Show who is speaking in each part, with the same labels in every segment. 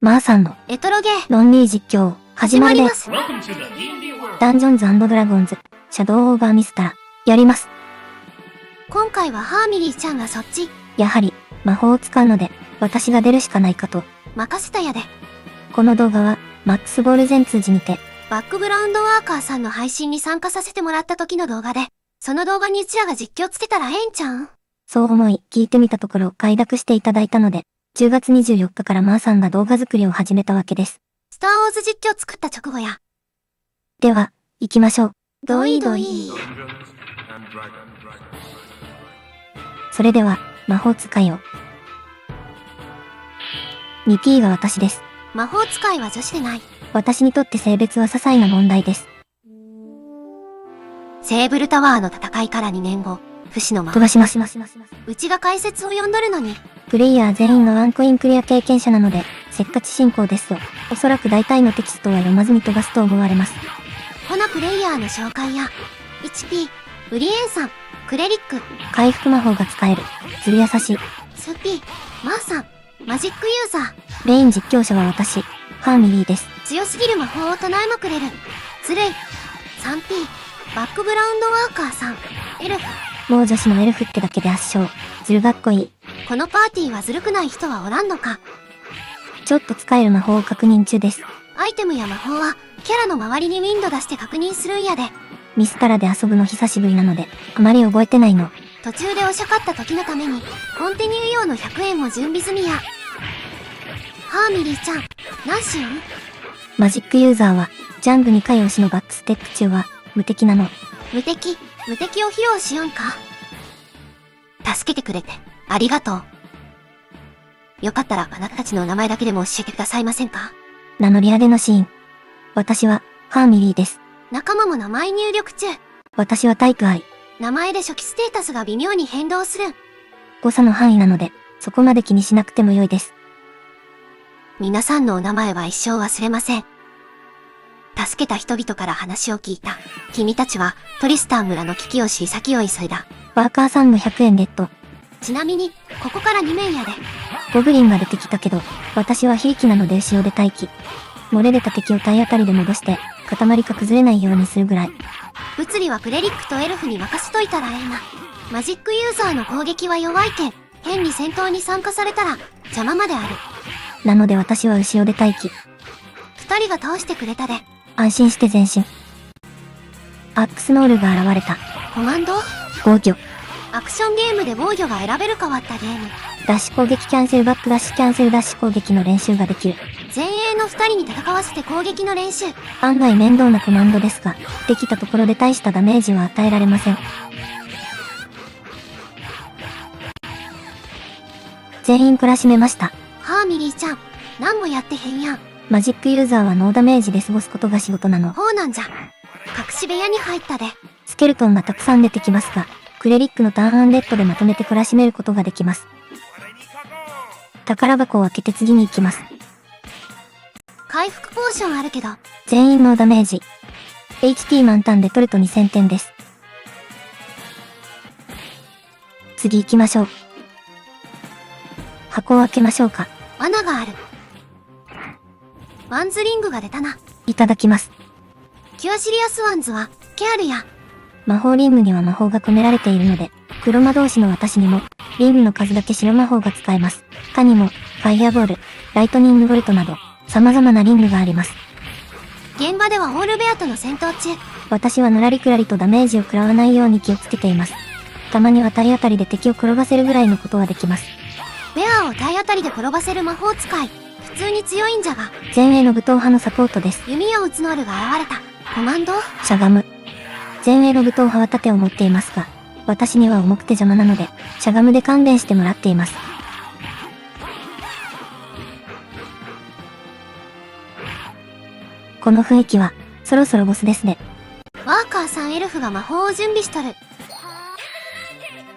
Speaker 1: マーさんの
Speaker 2: レトロゲー
Speaker 1: 論理実況始まるで。
Speaker 2: ます。
Speaker 1: ダンジョンズ&ドラゴンズ、シャドウオーバーミスター、やります。
Speaker 2: 今回はハーミリーちゃんがそっち
Speaker 1: やはり、魔法を使うので、私が出るしかないかと。
Speaker 2: 任せたやで。
Speaker 1: この動画は、マックスボール全通じにて、
Speaker 2: バックグラウンドワーカーさんの配信に参加させてもらった時の動画で、その動画にうちらが実況つけたらええんちゃうん？
Speaker 1: そう思い、聞いてみたところ、快諾していただいたので、10月24日からマーさんが動画作りを始めたわけです。
Speaker 2: スターウォーズ実況作った直後や。
Speaker 1: では、行きましょう。
Speaker 2: どいどい。
Speaker 1: それでは、魔法使いを。2P が私です。
Speaker 2: 魔法使いは女子でない。
Speaker 1: 私にとって性別は些細な問題です。
Speaker 2: セーブルタワーの戦いから2年後、不死の魔法。
Speaker 1: 飛ばします。
Speaker 2: うちが解説を読んどるのに、
Speaker 1: プレイヤー全員のワンコインクリア経験者なので、せっかち進行ですよ。おそらく大体のテキストは読まずに飛ばすと思われます。
Speaker 2: ほなプレイヤーの紹介や、1P、ウリエンさん、クレリック、
Speaker 1: 回復魔法が使える。ずる優しい。
Speaker 2: スピ、マーさん、マジックユーザー。
Speaker 1: メイン実況者は私、ハーミリーです。
Speaker 2: 強すぎる魔法を唱えまくれる。ずるい。3P、バックグラウンドワーカーさん、エルフ。
Speaker 1: もう女子のエルフってだけで圧勝。ずるがっこいい。
Speaker 2: このパーティーはずるくない人はおらんのか。
Speaker 1: ちょっと使える魔法を確認中です。
Speaker 2: アイテムや魔法は、キャラの周りにウィンド出して確認するんやで。
Speaker 1: ミスタラで遊ぶの久しぶりなので、あまり覚えてないの。
Speaker 2: 途中でおしゃかった時のために、コンティニュー用の100円も準備済みや。ハーミリーちゃん、何しよん？
Speaker 1: マジックユーザーは、ジャング2回押しのバックステップ中は、無敵なの。
Speaker 2: 無敵を披露しよんか。助けてくれて、ありがとう。よかったらあなたたちの名前だけでも教えてくださいませんか？
Speaker 1: 名乗り上げのシーン。私は、ハーミリーです。
Speaker 2: 仲間も名前入力中。
Speaker 1: 私はタイプ愛。
Speaker 2: 名前で初期ステータスが微妙に変動する。
Speaker 1: 誤差の範囲なので、そこまで気にしなくても良いです。
Speaker 2: 皆さんのお名前は一生忘れません。助けた人々から話を聞いた。君たちはトリスタン村の危機を知り先を急いだ。
Speaker 1: ワーカーさんの100円ゲット。
Speaker 2: ちなみに、ここから2面やで。
Speaker 1: ゴブリンが出てきたけど、私はひいきなので後ろで待機。漏れ出た敵を体当たりで戻して、塊か崩れないようにするぐらい。
Speaker 2: 物理はクレリックとエルフに任せといたらええな。マジックユーザーの攻撃は弱いけん、変に戦闘に参加されたら、邪魔まである。
Speaker 1: なので私は後ろで待機。
Speaker 2: 2人が倒してくれたで。
Speaker 1: 安心して前進。アックスノールが現れた。
Speaker 2: コマンド？
Speaker 1: 防御。
Speaker 2: アクションゲームで防御が選べる変わったゲーム。
Speaker 1: ダッシュ攻撃キャンセルバックダッシュキャンセルダッシュ攻撃の練習ができる。
Speaker 2: 前衛の2人に戦わせて攻撃の練習。
Speaker 1: 案外面倒なコマンドですが、できたところで大したダメージは与えられません。全員懲らしめました。
Speaker 2: ハーミリーちゃん、何もやってへんやん。
Speaker 1: マジックユーザーはノーダメージで過ごすことが仕事なの。
Speaker 2: ほうなんじゃ。隠し部屋に入ったで。
Speaker 1: スケルトンがたくさん出てきますが、クレリックのターンアンデッドでまとめて懲らしめることができます。宝箱を開けて次に行きます。
Speaker 2: 回復ポーションあるけど。
Speaker 1: 全員ノーダメージ。HP 満タンで取ると2000点です。次行きましょう。箱を開けましょうか。
Speaker 2: 罠がある。ワンズリングが出たな。
Speaker 1: いただきます。
Speaker 2: キュアシリアスワンズは、ケアルや。
Speaker 1: 魔法リングには魔法が込められているので、黒魔導士の私にも、リングの数だけ白魔法が使えます。他にも、ファイアボール、ライトニングボルトなど、様々なリングがあります。
Speaker 2: 現場ではオールベアとの戦闘中。
Speaker 1: 私はのらりくらりとダメージを食らわないように気をつけています。たまには体当たりで敵を転ばせるぐらいのことはできます。
Speaker 2: ベアを体当たりで転ばせる魔法使い。普通に強いんじゃが。
Speaker 1: 前衛の武闘派のサポートです。
Speaker 2: 弓矢を撃つノールが現れた。コマンド？
Speaker 1: しゃがむ。前衛の武闘派は盾を持っていますが、私には重くて邪魔なので、しゃがむで勘弁してもらっています。この雰囲気は、そろそろボスですね。
Speaker 2: ワーカーさんエルフが魔法を準備しとる。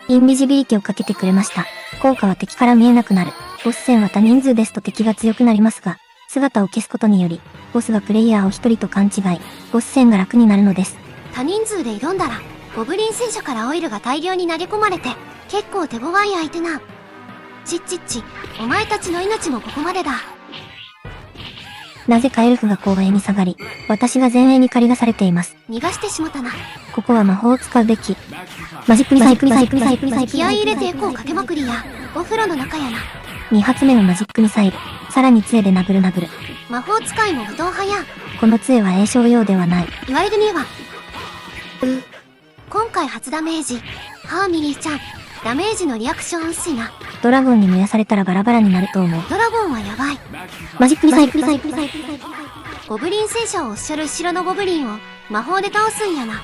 Speaker 1: インビジビリティをかけてくれました。効果は敵から見えなくなる。ボス戦は多人数ですと敵が強くなりますが、姿を消すことにより、ボスがプレイヤーを一人と勘違い、ボス戦が楽になるのです。
Speaker 2: 多人数で挑んだら、ゴブリン戦車からオイルが大量に投げ込まれて、結構手強い相手な。ちっちっち、お前たちの命もここまでだ。
Speaker 1: なぜかエルフが後衛に下がり、私が前衛に駆り出されています。
Speaker 2: 逃がしてしもたな。
Speaker 1: ここは魔法を使うべき。マジックミサイル、
Speaker 2: 気合い入れてエコーかけまくりや。お風呂の中やな。
Speaker 1: 2発目のマジックミサイル。さらに杖で殴る。
Speaker 2: 魔法使いも武闘派や。
Speaker 1: この杖は栄翔用ではない。
Speaker 2: 言われるには。今回初ダメージ。はあミリーちゃん。ダメージのリアクション薄いな。
Speaker 1: ドラゴンに燃やされたらバラバラになると思う。
Speaker 2: ドラゴンはやばい。
Speaker 1: マジックミサイル。
Speaker 2: ゴブリン戦車をおっしゃる後ろのゴブリンを魔法で倒すんやな。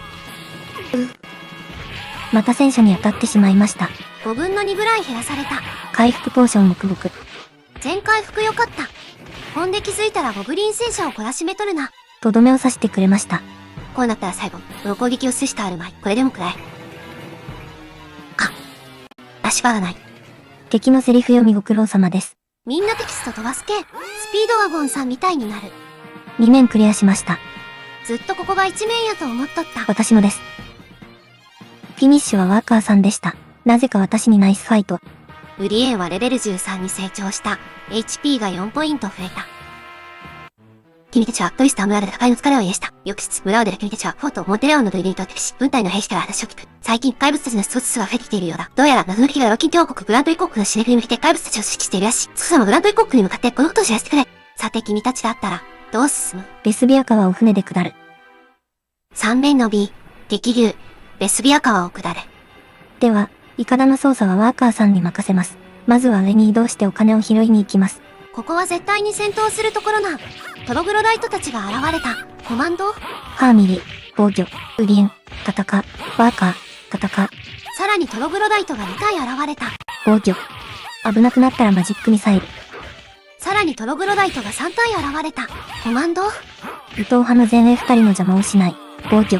Speaker 1: また戦車に当たってしまいました。
Speaker 2: 5分の2ぐらい減らされた。
Speaker 1: 回復ポーションもくぼく。
Speaker 2: 全回復よかった。ほんで気づいたらゴブリン戦車を懲らしめとるな。
Speaker 1: とどめを刺してくれました。
Speaker 2: こうなったら最後、攻撃をしてあるまい。これでもくらえ。足場がない。
Speaker 1: 敵のセリフ読みご苦労様です。
Speaker 2: みんなテキスト飛ばすけ、スピードワゴンさんみたいになる。
Speaker 1: 2面クリアしました。
Speaker 2: ずっとここが1面やと思っとった。
Speaker 1: 私もです。フィニッシュはワーカーさんでした。なぜか私にナイスファイト。
Speaker 2: ウリエンはレベル13に成長した。HP が4ポイント増えた。君たちはトリスター村で戦いの疲れを癒した。翌日、村を出る君たちはフォート、モンテレオンのドイルに到着し、軍隊の兵士から話を聞く。最近、怪物たちの出没数が増えてきているようだ。どうやら謎の敵がロキン帝王国グラントイコークのシネフに向けて怪物たちを指揮しているらしい。すぐさまグラントイコークに向かってこのことを知らせてくれ。さて君たちだったら、どう進む？
Speaker 1: ベスビア川を船で下る。
Speaker 2: 3面の B、激流、ベスビア川を下れ。
Speaker 1: では、イカダの操作はワーカーさんに任せます。まずは上に移動してお金を拾いに行きます。
Speaker 2: ここは絶対に戦闘するところな。トログロライトたちが現れた。コマンド？
Speaker 1: ハーミリ、防御、ウリエン、戦う、ワーカー、戦う。
Speaker 2: さらにトログロライトが2体現れた。
Speaker 1: 防御。危なくなったらマジックミサイル。
Speaker 2: さらにトログロライトが3体現れた。コマンド？
Speaker 1: 武闘派の前衛2人の邪魔をしない。防御。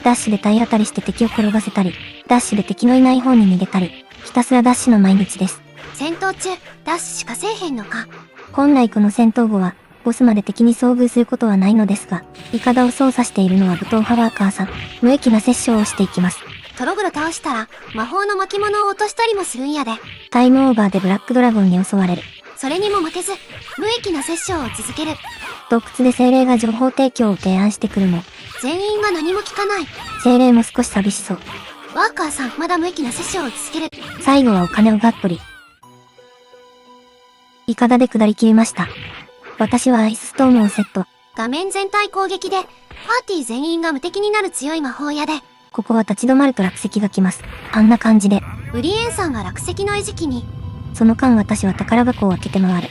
Speaker 1: ダッシュで体当たりして敵を転ばせたり、ダッシュで敵のいない方に逃げたり、ひたすらダッシュの毎日です。
Speaker 2: 戦闘中、ダッシュしかせえへんのか。
Speaker 1: 本来この戦闘後は、ボスまで敵に遭遇することはないのですが、イカダを操作しているのは武闘派ワーカーさん。無益な殺傷をしていきます。
Speaker 2: トログロ倒したら、魔法の巻物を落としたりもするんやで。
Speaker 1: タイムオーバーでブラックドラゴンに襲われる。
Speaker 2: それにも負けず、無益な殺傷を続ける。
Speaker 1: 洞窟で精霊が情報提供を提案してくるも、
Speaker 2: 全員が何も聞かない。
Speaker 1: 精霊も少し寂しそう。
Speaker 2: ワーカーさん、まだ無益な殺傷を続ける。
Speaker 1: 最後はお金をがっぽり。イカダで下り切りました。私はアイスストームをセット。
Speaker 2: 画面全体攻撃で、パーティー全員が無敵になる強い魔法屋で。
Speaker 1: ここは立ち止まると落石が来ます。あんな感じで。
Speaker 2: ウリエンさんが落石の餌食に。
Speaker 1: その間私は宝箱を開けて回る。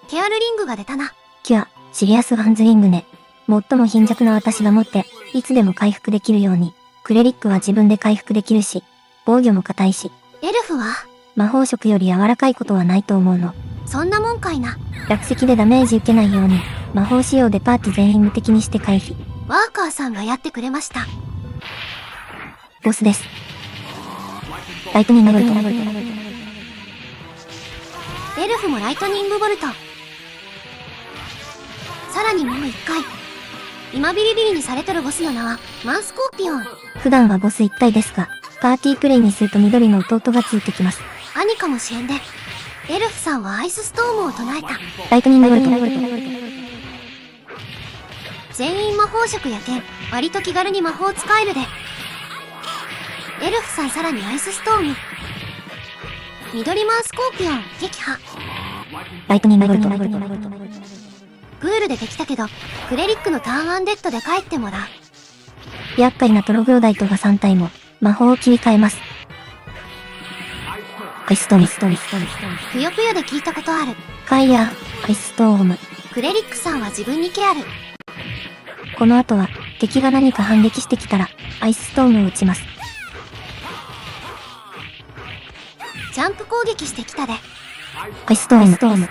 Speaker 2: ケアルリングが出たな。
Speaker 1: キュア、シリアスハンズリングね。最も貧弱な私が持って、いつでも回復できるように。クレリックは自分で回復できるし、防御も硬いし。
Speaker 2: エルフは
Speaker 1: 魔法色より柔らかいことはないと思うの。
Speaker 2: そんなもんかいな。
Speaker 1: 落石でダメージ受けないように、魔法仕様でパーティー全員無敵にして回避。
Speaker 2: ワーカーさんがやってくれました。
Speaker 1: ボスです。ライトニングボルト。
Speaker 2: エルフもライトニングボルト。さらにもう一回。今ビリビリにされとるボスの名は、マンスコーピオン。
Speaker 1: 普段はボス一体ですが、パーティープレイにすると緑の弟がついてきます。
Speaker 2: 兄かもしれんで。エルフさんはアイスストームを唱えた。
Speaker 1: ライトニングボルト。
Speaker 2: 全員魔法色やけん、割と気軽に魔法使えるで。エルフさんさらにアイスストーム。緑マンスコーピオン、撃破。
Speaker 1: ライトニングボルト。
Speaker 2: グールでできたけど、クレリックのターンアンデッドで帰ってもらう。
Speaker 1: 厄介なトログロダイトが3体も、魔法を切り替えます。アイストーム。
Speaker 2: ぷよぷよで聞いたことある。
Speaker 1: ファイヤー、アイスストーム。
Speaker 2: クレリックさんは自分にケアル。
Speaker 1: この後は、敵が何か反撃してきたら、アイスストームを撃ちます。
Speaker 2: ジャンプ攻撃してきたで。
Speaker 1: アイスストーム。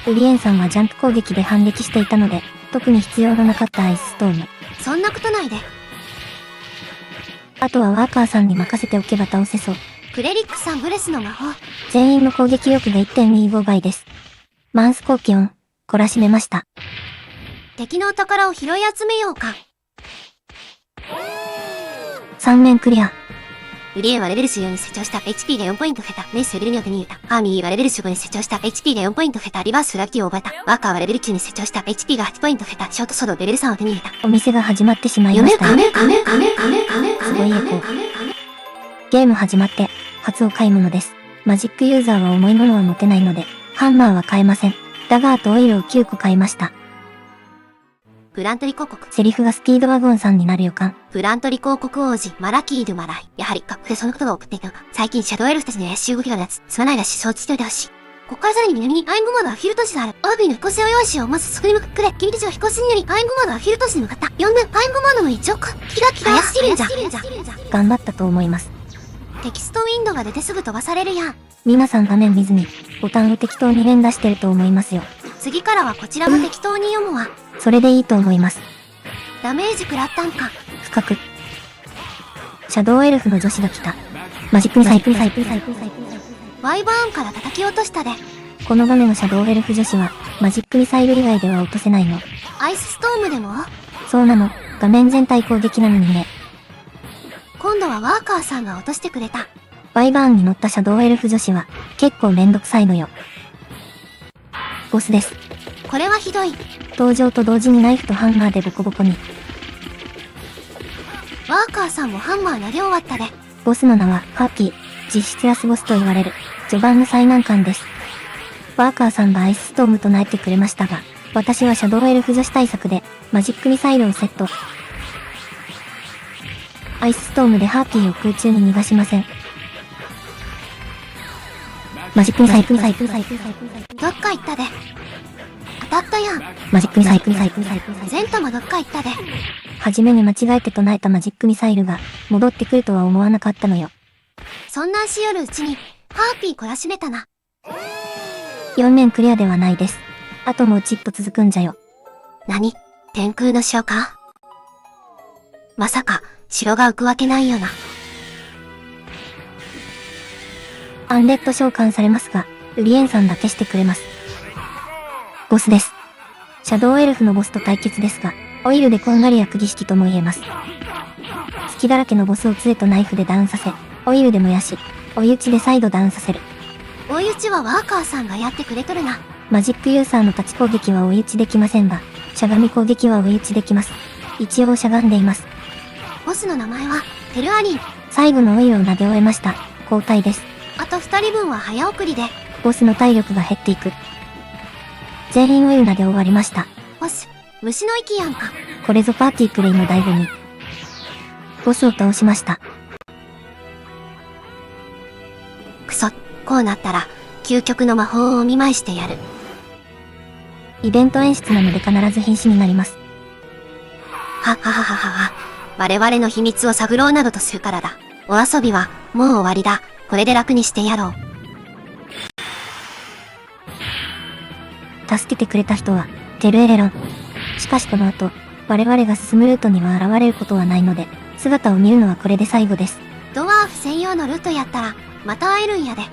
Speaker 1: ウリエンさんはジャンプ攻撃で反撃していたので、特に必要のなかったアイスストーム。
Speaker 2: そんなことないで。
Speaker 1: あとはワーカーさんに任せておけば倒せそう。
Speaker 2: クレリックさんブレスの魔法。
Speaker 1: 全員の攻撃力が 1.25 倍です。マンスコーピオン、懲らしめました。
Speaker 2: 敵のお宝を拾い集めようか。
Speaker 1: 3面クリア。
Speaker 2: ウリエンはレベル14に成長した。HP が4ポイント増えた。メイスレベル2を手に入れた。アーミーはレベル15に成長した。HP が4ポイント増えた。リバースフラッキーを覚えた。ワーカーはレベル9に成長した。HP が8ポイント増えた。ショートソードレベル3を手に入れた。
Speaker 1: お店が始まってしまいましたよ。すごいエコー。ゲーム始まって、初お買い物です。マジックユーザーは重いものは持てないので、ハンマーは買えません。ダガーとオイルを9個買いました。
Speaker 2: プラントリ広告。
Speaker 1: セリフがスピードワゴンさんになる予感。
Speaker 2: プラントリ広告王子、マラキー・ドゥ・マライ。やはり、カップでそのことが送っていたのか。最近、シャドウエルフたちの怪しい動きが目立つ。すまないらし承知しておいてほしい。ここからさらに南にアイングモードはフィル都市がある。オービーの飛行船を用意しよう。まずそこに向かってくれ。君たちは飛行船によりアイングモードはフィル都市に向かった。4分、アイングモードの1億。キラキラ怪しいんじゃ。
Speaker 1: 頑張ったと思います。
Speaker 2: テキストウィンドが出てすぐ飛ばされるやん。
Speaker 1: 皆さん画面見ずに、ボタンを適当に連打してると思いますよ。
Speaker 2: 次からはこちらも適当に読むわ。
Speaker 1: それでいいと思います。
Speaker 2: ダメージ食らったんか。
Speaker 1: 深く。シャドウエルフの女子が来た。マジックミサイル。
Speaker 2: ワイバーンから叩き落としたで。
Speaker 1: この画面のシャドウエルフ女子は、マジックミサイル以外では落とせないの。
Speaker 2: アイスストームでも
Speaker 1: そうなの。画面全体攻撃なのにね。
Speaker 2: 今度はワーカーさんが落としてくれた。
Speaker 1: ワイバーンに乗ったシャドウエルフ女子は、結構めんどくさいのよ。ボスです。
Speaker 2: これはひどい。
Speaker 1: 登場と同時にナイフとハンマーでボコボコに。
Speaker 2: ワーカーさんもハンマー投げ終わったで。
Speaker 1: ボスの名は、ハーピー。実質ラスボスと言われる、序盤の最難関です。ワーカーさんがアイスストームとなってくれましたが、私はシャドウエルフ女子対策で、マジックミサイルをセット。アイスストームでハーピーを空中に逃がしません。マジックミサイル。
Speaker 2: どっか行ったで。当たったやん。
Speaker 1: マジックミサイル。
Speaker 2: ゼントもどっか行ったで。
Speaker 1: はじめに間違えて唱えたマジックミサイルが、戻ってくるとは思わなかったのよ。
Speaker 2: そんなんしよるうちに、ハーピー懲らしめたな。
Speaker 1: 4面クリアではないです。あともうちっと続くんじゃよ。
Speaker 2: 何？天空の城か？まさか、城が浮くわけないよな。
Speaker 1: アンレッド召喚されますが、ウリエンさんだけしてくれます。ボスです。シャドウエルフのボスと対決ですが、オイルでこんがり焼く儀式とも言えます。隙だらけのボスを杖とナイフでダウンさせ、オイルで燃やし、追い打ちで再度ダウンさせる。
Speaker 2: 追い打ちはワーカーさんがやってくれとるな。
Speaker 1: マジックユーザーの立ち攻撃は追い打ちできませんが、しゃがみ攻撃は追い打ちできます。一応しゃがんでいます。
Speaker 2: ボスの名前は、テルアリン。
Speaker 1: 最後のオイルを投げ終えました。交代です。
Speaker 2: あと2人分は早送りで。
Speaker 1: ボスの体力が減っていく。全員オイル投げ終わりました。
Speaker 2: ボス、虫の息やんか。
Speaker 1: これぞパーティープレイの醍醐味。ボスを倒しました。
Speaker 2: くそ、こうなったら、究極の魔法をお見舞いしてやる。
Speaker 1: イベント演出なので必ず瀕死になります。
Speaker 2: はははははは。我々の秘密を探ろうなどとするからだ。お遊びは、もう終わりだ。これで楽にしてやろう。
Speaker 1: 助けてくれた人は、テルエレロン。しかしこの後、我々が進むルートには現れることはないので、姿を見るのはこれで最後です。
Speaker 2: ドワーフ専用のルートやったら、また会えるんやで。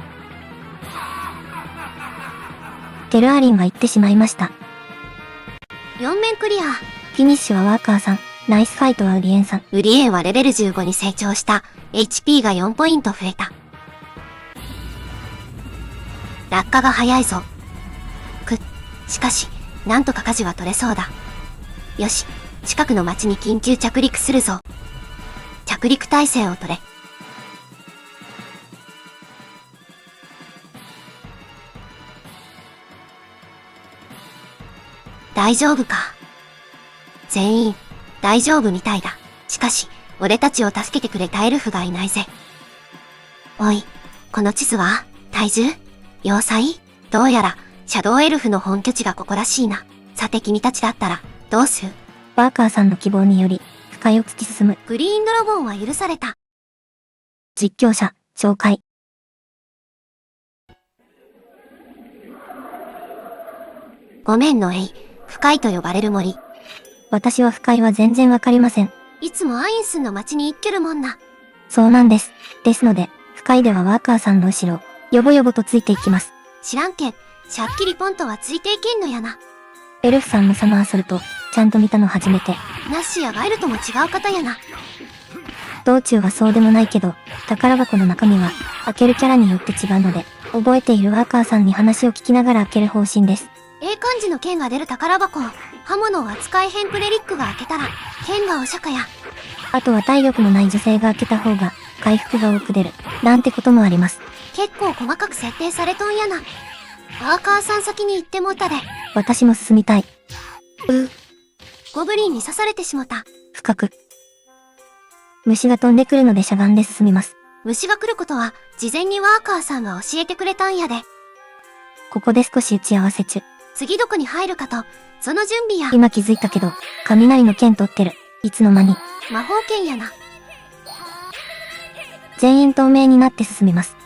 Speaker 1: テルアリンは行ってしまいました。
Speaker 2: 4面クリア。
Speaker 1: フィニッシュはワーカーさん、ナイスファイトはウリエンさん。
Speaker 2: ウリエンはレベル15に成長した。HP が4ポイント増えた。落下が早いぞ。しかし、なんとか舵は取れそうだ。よし、近くの町に緊急着陸するぞ。着陸態勢を取れ。大丈夫か。全員、大丈夫みたいだ。しかし、俺たちを助けてくれたエルフがいないぜ。おい、この地図は、体重？要塞？どうやら、シャドウエルフの本拠地がここらしいな。さて君たちだったら、どうする？
Speaker 1: ワーカーさんの希望により、深いを突き進む。
Speaker 2: グリーンドラゴンは許された。
Speaker 1: 実況者、紹介。
Speaker 2: ごめんの深いと呼ばれる森。
Speaker 1: 私は深いは全然わかりません。
Speaker 2: いつもアインスンの町に行っけるもんな。
Speaker 1: そうなんです。ですので、深いではワーカーさんの後ろ、よぼよぼとついていきます。
Speaker 2: 知らんけん、しゃっきりポンとはついていけんのやな。
Speaker 1: エルフさんのサマーソルト、ちゃんと見たの初めて。
Speaker 2: ナッシュやガイルとも違う方やな。
Speaker 1: 道中はそうでもないけど、宝箱の中身は、開けるキャラによって違うので、覚えているワーカーさんに話を聞きながら開ける方針です。
Speaker 2: A 漢字の剣が出る宝箱を、刃物を扱い変プレリックが開けたら、剣がお釈迦や。
Speaker 1: あとは体力のない女性が開けた方が、回復が多く出る、なんてこともあります。
Speaker 2: 結構細かく設定されとんやな。ワーカーさん先に行ってもうたで。
Speaker 1: 私も進みたい。
Speaker 2: ゴブリンに刺されてしもた。
Speaker 1: 深く。虫が飛んでくるのでしゃがんで進みます。
Speaker 2: 虫が来ることは、事前にワーカーさんが教えてくれたんやで。
Speaker 1: ここで少し打ち合わせ中。
Speaker 2: 次どこに入るかと、その準備や。
Speaker 1: 今気づいたけど、雷の剣取ってる。いつの間に。
Speaker 2: 魔法剣やな。
Speaker 1: 全員透明になって進みます。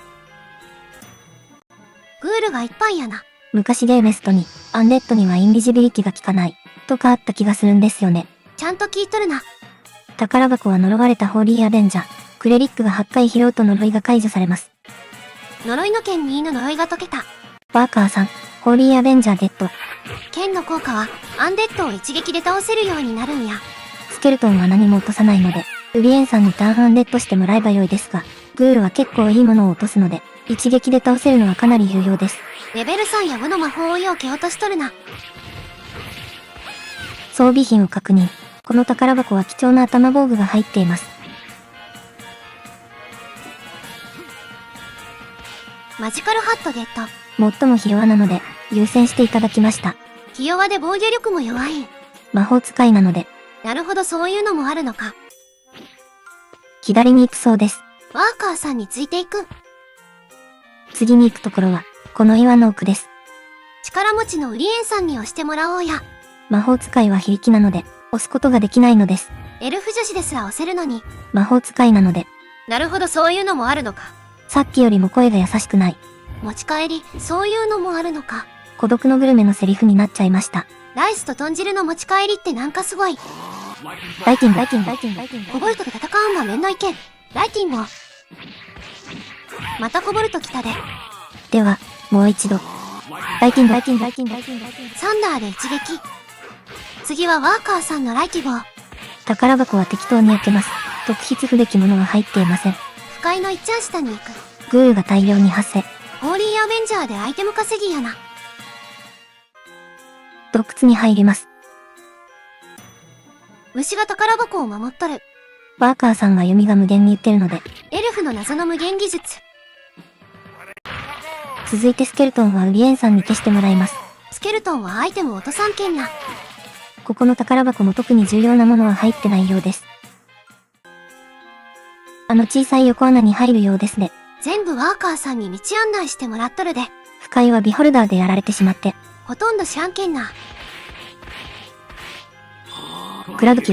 Speaker 2: グールがいっぱいやな。
Speaker 1: 昔ゲーメストに、アンデッドにはインビジビリティが効かない、とかあった気がするんですよね。
Speaker 2: ちゃんと聞いとるな。
Speaker 1: 宝箱は呪われたホーリーアベンジャー。クレリックが8回拾うと呪いが解除されます。
Speaker 2: 呪いの剣2の呪いが解けた。
Speaker 1: ワーカーさん、ホーリーアベンジャーゲット。
Speaker 2: 剣の効果は、アンデッドを一撃で倒せるようになるんや。
Speaker 1: スケルトンは何も落とさないので、ウリエンさんにターンアンデッドしてもらえばよいですが、グールは結構いいものを落とすので、一撃で倒せるのはかなり有用です。
Speaker 2: レベル3や5の魔法をよう蹴落としとるな。
Speaker 1: 装備品を確認。この宝箱は貴重な頭防具が入っています。
Speaker 2: マジカルハットゲット。
Speaker 1: 最もひ弱なので、優先していただきました。
Speaker 2: ひ弱で防御力も弱い。
Speaker 1: 魔法使いなので。
Speaker 2: なるほど、そういうのもあるのか。
Speaker 1: 左に行くそうです。
Speaker 2: ワーカーさんについていく。
Speaker 1: 次に行くところは、この岩の奥です。
Speaker 2: 力持ちのウリエンさんに押してもらおうや。
Speaker 1: 魔法使いは非力なので、押すことができないのです。
Speaker 2: エルフ女子ですら押せるのに。
Speaker 1: 魔法使いなので。
Speaker 2: なるほど、そういうのもあるのか。
Speaker 1: さっきよりも声が優しくない。
Speaker 2: 持ち帰り、そういうのもあるのか。
Speaker 1: 孤独のグルメのセリフになっちゃいました。
Speaker 2: ライスと豚汁の持ち帰りってなんかすごい。
Speaker 1: ライティング。
Speaker 2: コボルトと戦うんは面の意見。ライティングを。またコボルト来たで。
Speaker 1: では、もう一度。ライティング。
Speaker 2: サンダーで一撃。次はワーカーさんのライティブを。
Speaker 1: 宝箱は適当に開けます。特筆不べきものは入っていません。
Speaker 2: 不快のいっちゃん下に行く。
Speaker 1: グールが大量に発生。
Speaker 2: ホーリーアベンジャーでアイテム稼ぎやな。
Speaker 1: 洞窟に入ります。
Speaker 2: 虫が宝箱を守っとる。
Speaker 1: ワーカーさんは弓が無限に言ってるので。
Speaker 2: エルフの謎の無限技術。
Speaker 1: 続いてスケルトンはウリエンさんに消してもらいます。
Speaker 2: スケルトンはアイテム落とさんけんな。
Speaker 1: ここの宝箱も特に重要なものは入ってないようです。小さい横穴に入るようですね。
Speaker 2: 全部ワーカーさんに道案内してもらっとるで。
Speaker 1: 不快はビホルダーでやられてしまって。
Speaker 2: ほとんど知らんけんな。
Speaker 1: クラグキ。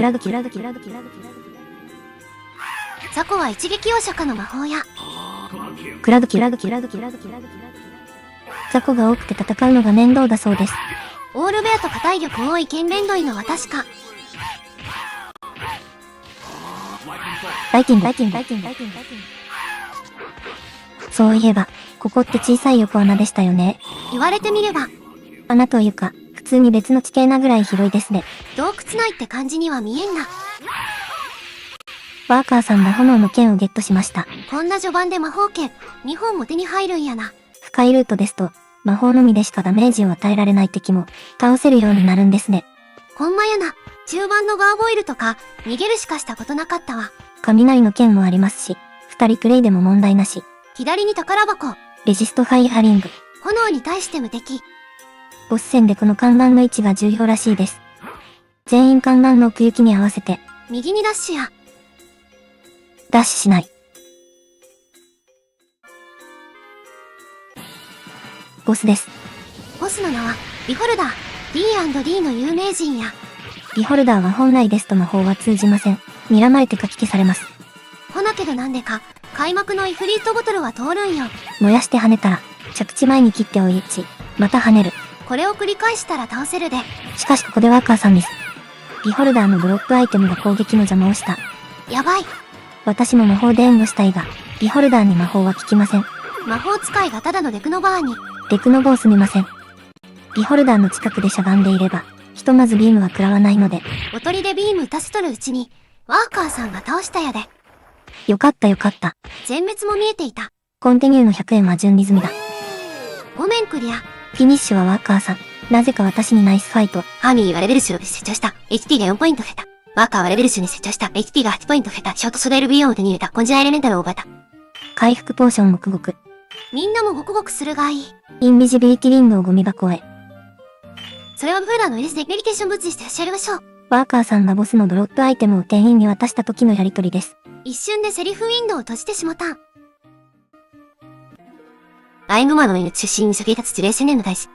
Speaker 2: ザコは一撃お釈迦の魔法や。
Speaker 1: クラグキ。ザコが多くて戦うのが面倒だそうです。
Speaker 2: オールベアと硬い力多い剣弁類のは確か。
Speaker 1: ライティング。そういえば、ここって小さい横穴でしたよね。
Speaker 2: 言われてみれば。
Speaker 1: 穴というか、普通に別の地形なぐらい広いですね。
Speaker 2: 洞窟内って感じには見えんな。
Speaker 1: ワーカーさんが炎の剣をゲットしました。
Speaker 2: こんな序盤で魔法剣、2本も手に入るんやな。
Speaker 1: 深いルートですと、魔法のみでしかダメージを与えられない敵も、倒せるようになるんですね。
Speaker 2: ほんまやな。中盤のガーボイルとか、逃げるしかしたことなかったわ。
Speaker 1: 雷の剣もありますし、2人プレイでも問題なし。
Speaker 2: 左に宝箱。
Speaker 1: レジストファイアリング。
Speaker 2: 炎に対して無敵。
Speaker 1: ボス戦でこの看板の位置が重要らしいです。全員看板の奥行きに合わせて、
Speaker 2: 右にダッシュや。
Speaker 1: ダッシュしない。ボスです。
Speaker 2: ボスの名は、ビホルダー。D&D の有名人や。
Speaker 1: ビホルダーは本来ですと魔法は通じません。睨まれてかき消されます。
Speaker 2: ほなけどなんでか、開幕のイフリートボトルは通るんよ。
Speaker 1: 燃やして跳ねたら、着地前に切って追い打ち、また跳ねる。
Speaker 2: これを繰り返したら倒せるで。
Speaker 1: しかしここでワーカーさんミス。ビホルダーのブロックアイテムが攻撃の邪魔をした。
Speaker 2: やばい。
Speaker 1: 私も魔法で援護したいが、ビホルダーに魔法は効きません。
Speaker 2: 魔法使いがただのデクノバーに。
Speaker 1: デクノボーすみません。ビホルダーの近くでしゃがんでいれば、ひとまずビームは食らわないので。
Speaker 2: おとりでビーム打たせとるうちに、ワーカーさんが倒したやで。
Speaker 1: よかったよかった。
Speaker 2: 全滅も見えていた。
Speaker 1: コンティニューの100円は準備済みだ。
Speaker 2: ごめんクリア。
Speaker 1: フィニッシュはワーカーさん。なぜか私にナイスファイト。
Speaker 2: ハーミリーはレベル10で成長した。HP が4ポイント増えた。ワーカーはレベル10に成長した。HP が8ポイント増えた。ショートソロ LV4 を手に入れた。コンジュラエレメンタルを覚えた。
Speaker 1: 回復ポーションごくごく。
Speaker 2: みんなもごくごくするがいい。
Speaker 1: インビジビリティリングをゴミ箱へ。
Speaker 2: それはブーラーの LS でメディテーション物にして差し上げましょう。
Speaker 1: ワーカーさんがボスのドロップアイテムを店員に渡した時のやりとりです。
Speaker 2: 一瞬でセリフウィンドウを閉じてしまった。アイムマの犬中心にそびえ立つ樹齢1000年の大地。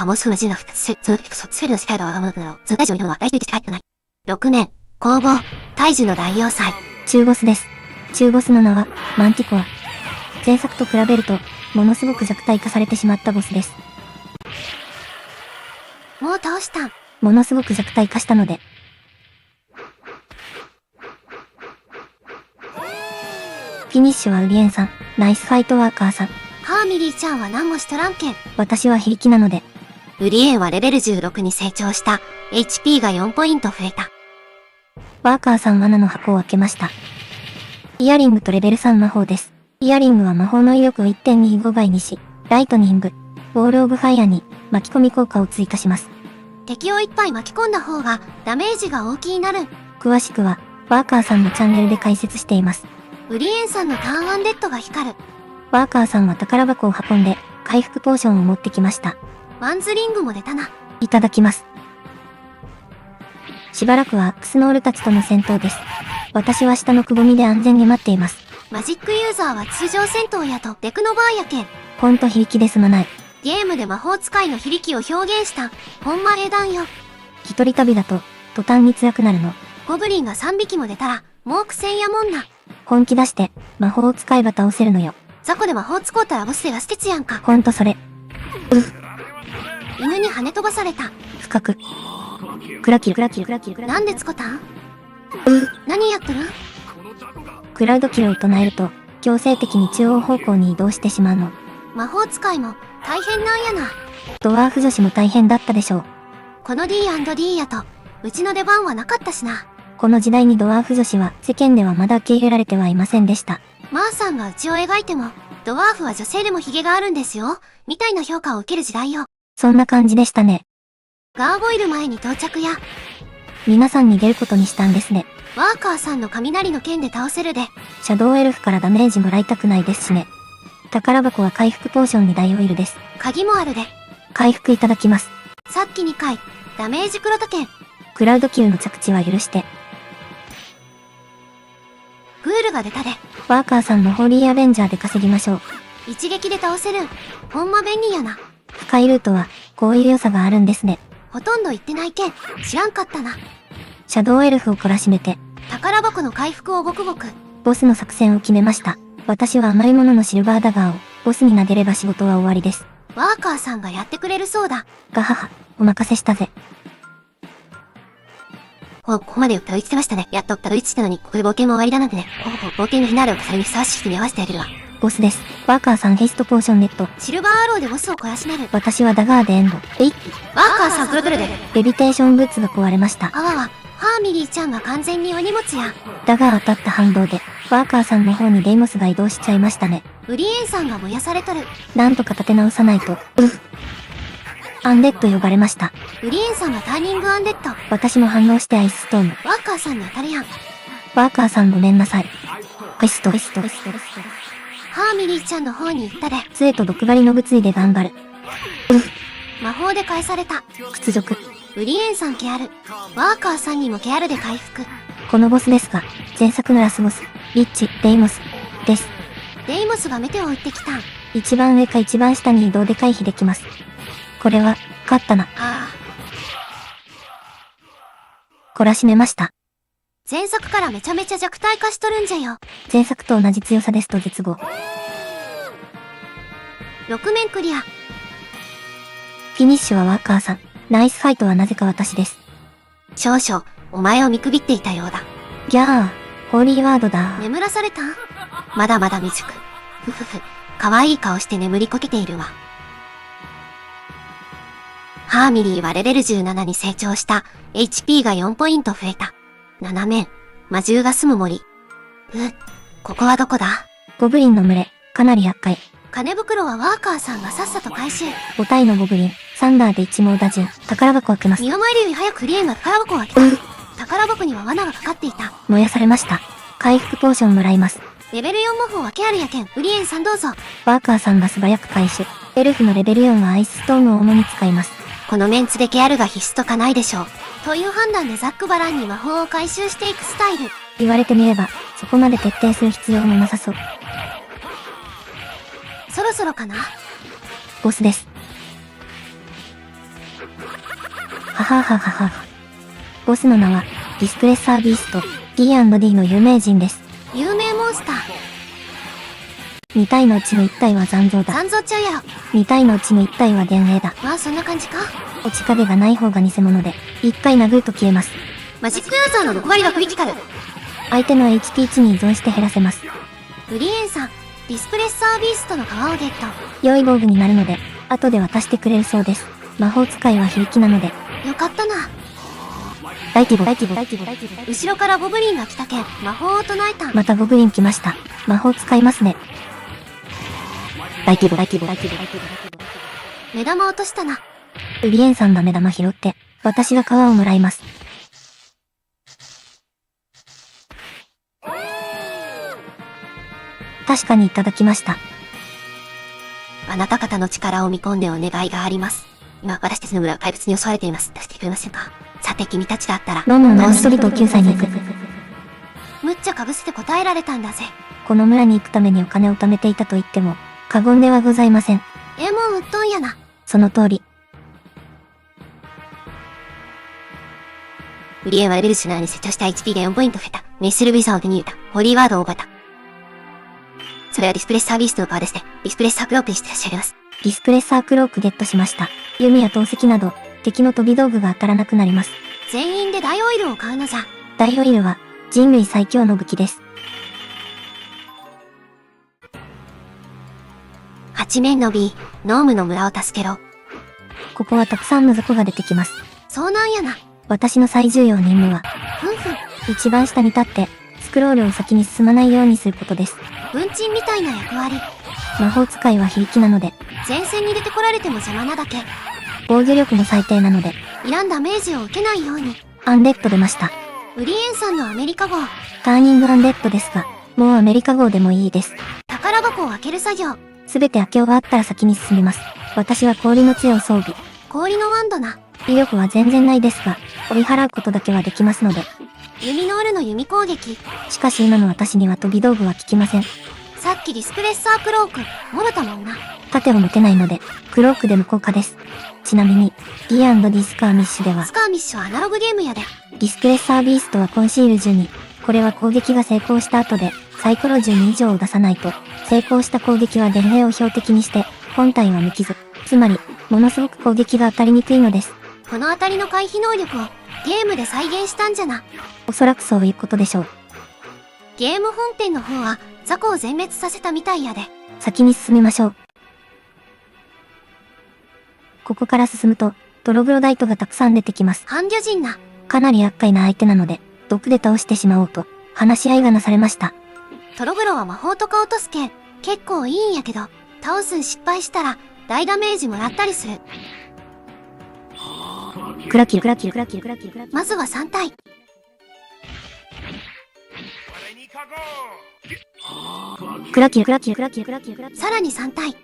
Speaker 2: もうすぐの銃が復活する。その時こそ、スフェルの世界がわがままだろう。その大地を見るのは大事として入ってない。6年、攻防、大樹の大要塞。
Speaker 1: 中ボスです。中ボスの名は、マンティコア。前作と比べると、ものすごく弱体化されてしまったボスです。
Speaker 2: もう倒した。
Speaker 1: ものすごく弱体化したので。フィニッシュはウリエンさん。ナイスファイトワーカーさん。
Speaker 2: ハーミリーちゃんは何もしとらんけん。
Speaker 1: 私は非力なので。
Speaker 2: ウリエンはレベル16に成長した。HP が4ポイント増えた。
Speaker 1: ワーカーさん罠の箱を開けました。イヤリングとレベル3魔法です。イヤリングは魔法の威力を 1.25 倍にし、ライトニング、ウォールオブファイアに巻き込み効果を追加します。
Speaker 2: 敵をいっぱい巻き込んだ方がダメージが大きいなる。
Speaker 1: 詳しくは、ワーカーさんのチャンネルで解説しています。
Speaker 2: ウリエンさんのターンアンデッドが光る。
Speaker 1: ワーカーさんは宝箱を運んで、回復ポーションを持ってきました。
Speaker 2: ワンズリングも出たな。
Speaker 1: いただきます。しばらくはアックスノールたちとの戦闘です。私は下のくぼみで安全に待っています。
Speaker 2: マジックユーザーは通常戦闘やとデクノバーやけん。
Speaker 1: ほんと非力ですまない。
Speaker 2: ゲームで魔法使いの非力を表現した、ほんま英断よ。
Speaker 1: 一人旅だと、途端に強くなるの。
Speaker 2: ゴブリンが3匹も出たら、もう苦戦やもんな。
Speaker 1: 本気出して、魔法を使えば倒せるのよ。
Speaker 2: 雑魚で魔法使うたらボスでは捨てつやんか。
Speaker 1: ほんとそれ。
Speaker 2: 犬に跳ね飛ばされた。
Speaker 1: 深く。クラキル。
Speaker 2: なんでつこたん？何やっとるん？
Speaker 1: クラウドキルを唱えると、強制的に中央方向に移動してしまうの。
Speaker 2: 魔法使いも大変なんやな。
Speaker 1: ドワーフ女子も大変だったでしょう。
Speaker 2: この D&D やと、うちの出番はなかったしな。
Speaker 1: この時代にドワーフ女子は世間ではまだ受け入れられてはいませんでした。
Speaker 2: マーさんがうちを描いても、ドワーフは女性でもヒゲがあるんですよ、みたいな評価を受ける時代よ。
Speaker 1: そんな感じでしたね。
Speaker 2: ガーゴイル前に到着や。
Speaker 1: 皆さん逃げることにしたんですね。
Speaker 2: ワーカーさんの雷の剣で倒せるで。
Speaker 1: シャドウエルフからダメージもらいたくないですしね。宝箱は回復ポーションに大オイルです。
Speaker 2: 鍵もあるで。
Speaker 1: 回復いただきます。
Speaker 2: さっき2回、ダメージ黒ト剣。
Speaker 1: クラウド級の着地は許して。
Speaker 2: グールが出たで。
Speaker 1: ワーカーさんのホーリーアベンジャーで稼ぎましょう。
Speaker 2: 一撃で倒せる。ほんま便利やな。
Speaker 1: 深いルートは、こういう良さがあるんですね。
Speaker 2: ほとんど行ってないけん、知らんかったな。
Speaker 1: シャドウエルフを懲らしめて、
Speaker 2: 宝箱の回復をごくごく。
Speaker 1: ボスの作戦を決めました。私は甘いもののシルバーダガーを、ボスに投げれば仕事は終わりです。
Speaker 2: ワーカーさんがやってくれるそうだ。
Speaker 1: ガハハ、お任せしたぜ。
Speaker 2: ここまでたどり着きましたね。やっとたどり着いたのに、ここで冒険も終わりだなんてね。冒険のフィナーレをそれにふさわしい人に合わせてあげるわ。
Speaker 1: ボスです。ワーカーさんヘイストポーションネット。
Speaker 2: シルバーアローでボスを懲らしめる。
Speaker 1: 私はダガーでエンド。
Speaker 2: ワーカーさん黒トルで。
Speaker 1: レビテーションブーツが壊れました。
Speaker 2: あわわ、ハーミリーちゃんが完全にお荷物や。
Speaker 1: ダガー当たった反動で、ワーカーさんの方にデイモスが移動しちゃいましたね。
Speaker 2: ウリエンさんが燃やされとる。
Speaker 1: なんとか立て直さないと。アンデッド呼ばれました。
Speaker 2: ウリエンさんがターニングアンデッド。
Speaker 1: 私も反応してアイスストーム。
Speaker 2: ワーカーさんに当たるやん。
Speaker 1: ワーカーさんごめんなさい。アイスト。
Speaker 2: ハーミリーちゃんの方に行ったで。
Speaker 1: 杖と毒針の物理で頑張る。
Speaker 2: 魔法で返された。
Speaker 1: 屈辱。
Speaker 2: ウリエンさんケアル。ワーカーさんにもケアルで回復。
Speaker 1: このボスですが、前作のラスボス、リッチ、デイモス、です。
Speaker 2: デイモスがメテを打ってきたん。
Speaker 1: 一番上か一番下に移動で回避できます。これは、勝ったな。懲らしめました。
Speaker 2: 前作からめちゃめちゃ弱体化しとるんじゃよ。
Speaker 1: 前作と同じ強さですと絶望。
Speaker 2: 6面クリア。
Speaker 1: フィニッシュはワーカーさん。ナイスファイトはなぜか私です。
Speaker 2: 少々、お前を見くびっていたようだ。
Speaker 1: ギャー、ホーリーワードだ。
Speaker 2: 眠らされた？まだまだ未熟。ふふふ、可愛い顔して眠りこけているわ。ハーミリーはレベル17に成長した。HP が4ポイント増えた。7面、魔獣が住む森。ここはどこだ？
Speaker 1: ゴブリンの群れ、かなり厄介。
Speaker 2: 金袋はワーカーさんがさっさと回収。
Speaker 1: 5体のゴブリン、サンダーで一網打尽、宝箱を開けます。
Speaker 2: 身構えるより早くクリエンが宝箱を開けた。宝箱には罠がかかっていた。
Speaker 1: 燃やされました。回復ポーションもらいます。
Speaker 2: レベル4魔法はケアルやけん、ウリエンさんどうぞ。
Speaker 1: ワーカーさんが素早く回収。エルフのレベル4はアイスストームを主に使います。
Speaker 2: このメンツでケアルが必須とかないでしょう。という判断でザックバランに魔法を回収していくスタイル。
Speaker 1: 言われてみれば、そこまで徹底する必要もなさそう。
Speaker 2: そろそろかな。
Speaker 1: ボスです。ははははは。ボスの名は、ディスプレッサービースト、D&D の有名人です。
Speaker 2: 有名モンスター。
Speaker 1: 2体のうちの1体は残像だ。
Speaker 2: 残像ちゃうやろ。
Speaker 1: 2体のうちの1体は幻影だ。
Speaker 2: まあそんな感じか。
Speaker 1: 落ち影がない方が偽物で、1回殴ると消えます。
Speaker 2: マジックユーザーの6割がクリティカル。
Speaker 1: 相手の HP1 に依存して減らせます。
Speaker 2: ウリエンさん、ディスプレッサービーストの皮をゲット。
Speaker 1: 良い防具になるので、後で渡してくれるそうです。魔法使いは非力なので。
Speaker 2: よかったな。
Speaker 1: 大規模。
Speaker 2: 後ろからゴブリンが来たけん、魔法を唱えた。
Speaker 1: またゴブリン来ました。魔法使いますね。大規模。
Speaker 2: 目玉落としたな。
Speaker 1: ウリエンさんが目玉拾って、私が皮をもらいます。確かにいただきました。
Speaker 2: あなた方の力を見込んでお願いがあります。今、私たちの村は怪物に襲われています。出してくれませんか？さて君たちだったら。
Speaker 1: ノンストリートを救済に行く。
Speaker 2: むっちゃかぶせて答えられたんだぜ。
Speaker 1: この村に行くためにお金を貯めていたと言っても、過言ではございません。
Speaker 2: もううっとんやな。
Speaker 1: その通り。
Speaker 2: ウリエンはレベル7に成長した HP が4ポイント増えた。メッシルビザを手に入れた。ホリーワードを覚えた。それはディスプレッサービーストのパワーですね。ディスプレッサークロークにして差し上げます。
Speaker 1: ディスプレッサークロークゲットしました。弓や投石など、敵の飛び道具が当たらなくなります。
Speaker 2: 全員で大オイルを買うのじゃ。
Speaker 1: 大オイルは、人類最強の武器です。
Speaker 2: 八面の B、ノームの村を助けろ。
Speaker 1: ここはたくさんの雑魚が出てきます。
Speaker 2: そうなんやな。
Speaker 1: 私の最重要任務は、一番下に立って、スクロールを先に進まないようにすることです。
Speaker 2: 文鎮みたいな役割。
Speaker 1: 魔法使いは非力なので、
Speaker 2: 前線に出てこられても邪魔なだけ。
Speaker 1: 防御力も最低なので、
Speaker 2: いらんダメージを受けないように。
Speaker 1: アンデッド出ました。
Speaker 2: ウリエンさんのアメリカ号。
Speaker 1: ターニングアンデッドですが、もうアメリカ号でもいいです。
Speaker 2: 宝箱を開ける作業。
Speaker 1: すべて開け終わったら先に進みます。私は氷の杖を装備。
Speaker 2: 氷のワンドな。
Speaker 1: 威力は全然ないですが、追い払うことだけはできますので。
Speaker 2: 弓のオルの弓攻撃。
Speaker 1: しかし今の私には飛び道具は効きません。
Speaker 2: さっきディスプレッサークローク、もろたもんな。
Speaker 1: 盾を持てないので、クロークで無効化です。ちなみに、D&D スカーミッシュでは、
Speaker 2: スカーミッシュはアナログゲームやで。
Speaker 1: ディスプレッサービーストはコンシール12。これは攻撃が成功した後で、サイコロ12以上を出さないと、成功した攻撃は電兵を標的にして、本体は無傷。つまり、ものすごく攻撃が当たりにくいのです。
Speaker 2: この当たりの回避能力を、ゲームで再現したんじゃな。
Speaker 1: おそらくそういうことでしょう。
Speaker 2: ゲーム本編の方は、雑魚を全滅させたみたいやで。
Speaker 1: 先に進みましょう。ここから進むと、トログロダイトがたくさん出てきます。
Speaker 2: 半魚人な。
Speaker 1: かなり厄介な相手なので、毒で倒してしまおうと、話し合いがなされました。
Speaker 2: トログロは魔法とか落とすけん、結構いいんやけど、倒すん失敗したら、大ダメージもらったりする。
Speaker 1: クラキル。
Speaker 2: まずは3体。
Speaker 1: クラキル。
Speaker 2: さらに3体。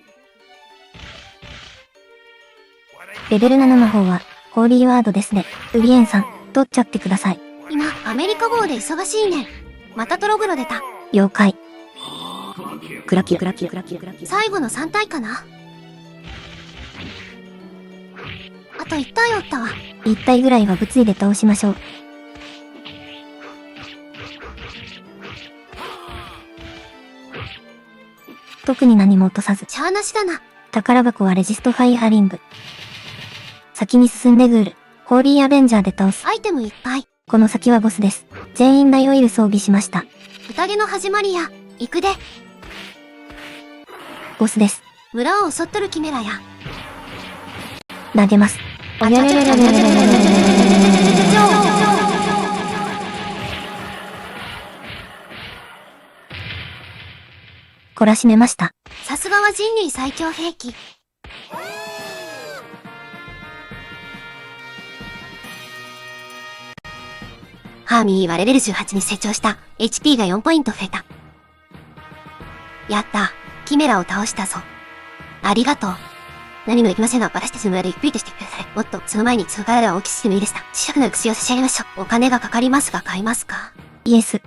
Speaker 1: レベル7魔法は、ホーリーワードですね。ウリエンさん、取っちゃってください。
Speaker 2: 今、アメリカ号で忙しいねん。またトログロ出た。
Speaker 1: 了解。クラキル。
Speaker 2: 最後の3体かな。あと1体おったわ。
Speaker 1: 1体ぐらいは物理で倒しましょう。特に何も落とさず。
Speaker 2: しゃーなしだな。
Speaker 1: 宝箱はレジストファイアリング。先に進んでグール。ホーリーアベンジャーで倒す。
Speaker 2: アイテムいっぱい。
Speaker 1: この先はボスです。全員大オイル装備しました。
Speaker 2: 宴の始まりや。行くで。
Speaker 1: ボスです。
Speaker 2: 村を襲っとるキメラや。
Speaker 1: 投げます。おやれれれれれれれれれれれ。懲らしめました。
Speaker 2: さすがは人類最強兵器。ハーミーはレベル18に成長した。HP が4ポイント増えた。やった。キメラを倒したぞ。ありがとう。何もできませんが、私たちの村でゆっくりとしてください。おっと、その前にその体を大きくしてもいいですか？磁石の薬を差し上げましょう。お金がかかりますが買いますか？
Speaker 1: イエス。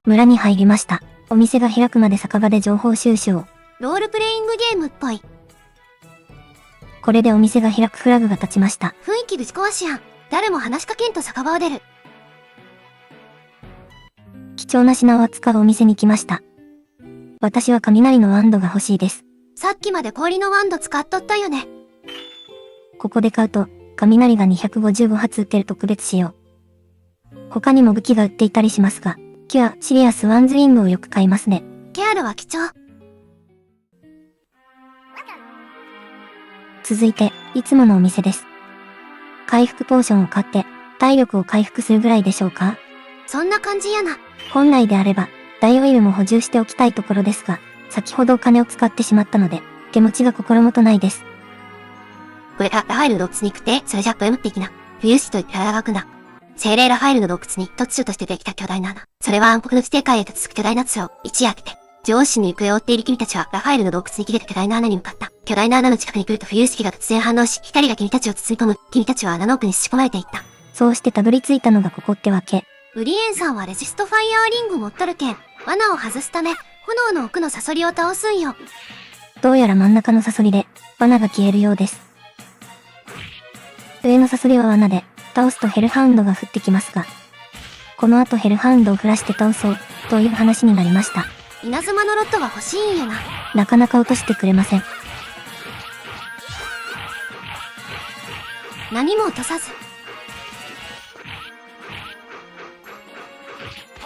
Speaker 1: 村に入りました。お店が開くまで酒場で情報収集を。
Speaker 2: ロールプレイングゲームっぽい。
Speaker 1: これでお店が開くフラグが立ちました。
Speaker 2: 雰囲気ぶち壊しやん。誰も話しかけんと酒場を出る。
Speaker 1: 貴重な品を扱うお店に来ました。私は雷のワンドが欲しいです。
Speaker 2: さっきまで氷のワンド使っとったよね。
Speaker 1: ここで買うと、雷が255発撃てる特別仕様。他にも武器が売っていたりしますが、キュア、シリアスワンズリングをよく買いますね。
Speaker 2: ケアルは貴重。
Speaker 1: 続いて、いつものお店です。回復ポーションを買って、体力を回復するぐらいでしょうか？
Speaker 2: そんな感じやな。
Speaker 1: 本来であれば、ダイオイルも補充しておきたいところですが、先ほどお金を使ってしまったので、手持ちが心もとないです。
Speaker 2: これ、ラファエルの洞窟に行くって、それじゃ、ポエムっていきな。冬式と言ってあがくな。精霊ラファエルの洞窟に突如としてできた巨大な穴。それは暗黒の地底界へと続く巨大な通路。一夜明けて、女王神の行方を追っている君たちは、ラファエルの洞窟に切れた巨大な穴に向かった。巨大な穴の近くに来ると冬式が突然反応し、光が君たちを包み込む。君たちは穴の奥に仕込まれていった。
Speaker 1: そうしてたどり着いたのがここってわけ。
Speaker 2: ウリエンさんはレジストファイアーリング持っとるけん、罠を外すため、炎の奥のサソリを倒すんよ。
Speaker 1: どうやら真ん中のサソリで、罠が消えるようです。上のサソリは罠で、倒すとヘルハウンドが降ってきますが、この後ヘルハウンドを降らして倒そう、という話になりました。
Speaker 2: 稲妻のロットが欲しいんやな。
Speaker 1: なかなか落としてくれません。
Speaker 2: 何も落とさず。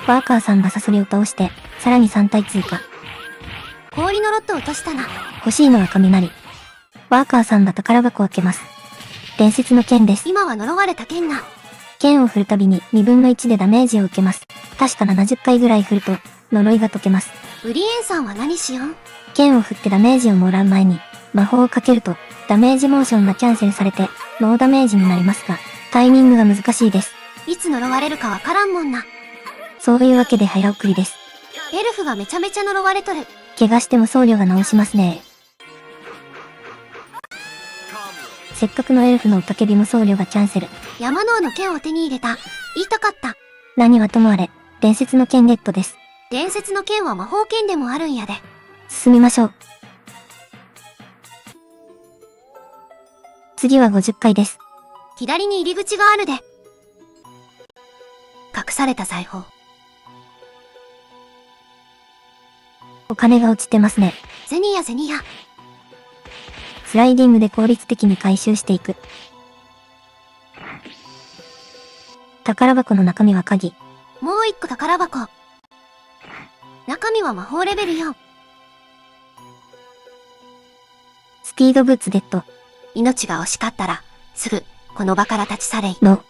Speaker 1: ワーカーさんがサソリを倒して、さらに3体追加。
Speaker 2: 氷のロットを落としたな。
Speaker 1: 欲しいのは雷。ワーカーさんが宝箱を開けます。伝説の剣です。
Speaker 2: 今は呪われた剣な。
Speaker 1: 剣を振るたびに2分の1でダメージを受けます。確か70回ぐらい振ると、呪いが解けます。
Speaker 2: ウリエンさんは何しよん？
Speaker 1: 剣を振ってダメージをもらう前に、魔法をかけると、ダメージモーションがキャンセルされて、ノーダメージになりますが、タイミングが難しいです。
Speaker 2: いつ呪われるかわからんもんな。
Speaker 1: そういうわけで早送りです。
Speaker 2: エルフがめちゃめちゃ呪われとる。
Speaker 1: 怪我しても僧侶が治しますね。せっかくのエルフの雄たけびも僧侶がキャンセル。
Speaker 2: 山の王の剣を手に入れた。言いたかった。
Speaker 1: 何はともあれ、伝説の剣ゲットです。
Speaker 2: 伝説の剣は魔法剣でもあるんやで。
Speaker 1: 進みましょう。次は50回です。
Speaker 2: 左に入り口があるで。隠された財宝。
Speaker 1: お金が落ちてますね。
Speaker 2: ゼニヤゼニヤ。
Speaker 1: スライディングで効率的に回収していく。宝箱の中身は鍵。
Speaker 2: もう一個宝箱。中身は魔法レベル4。
Speaker 1: スピードブーツデッド。
Speaker 2: 命が惜しかったら、すぐ、この場から立ち去れい。
Speaker 1: の。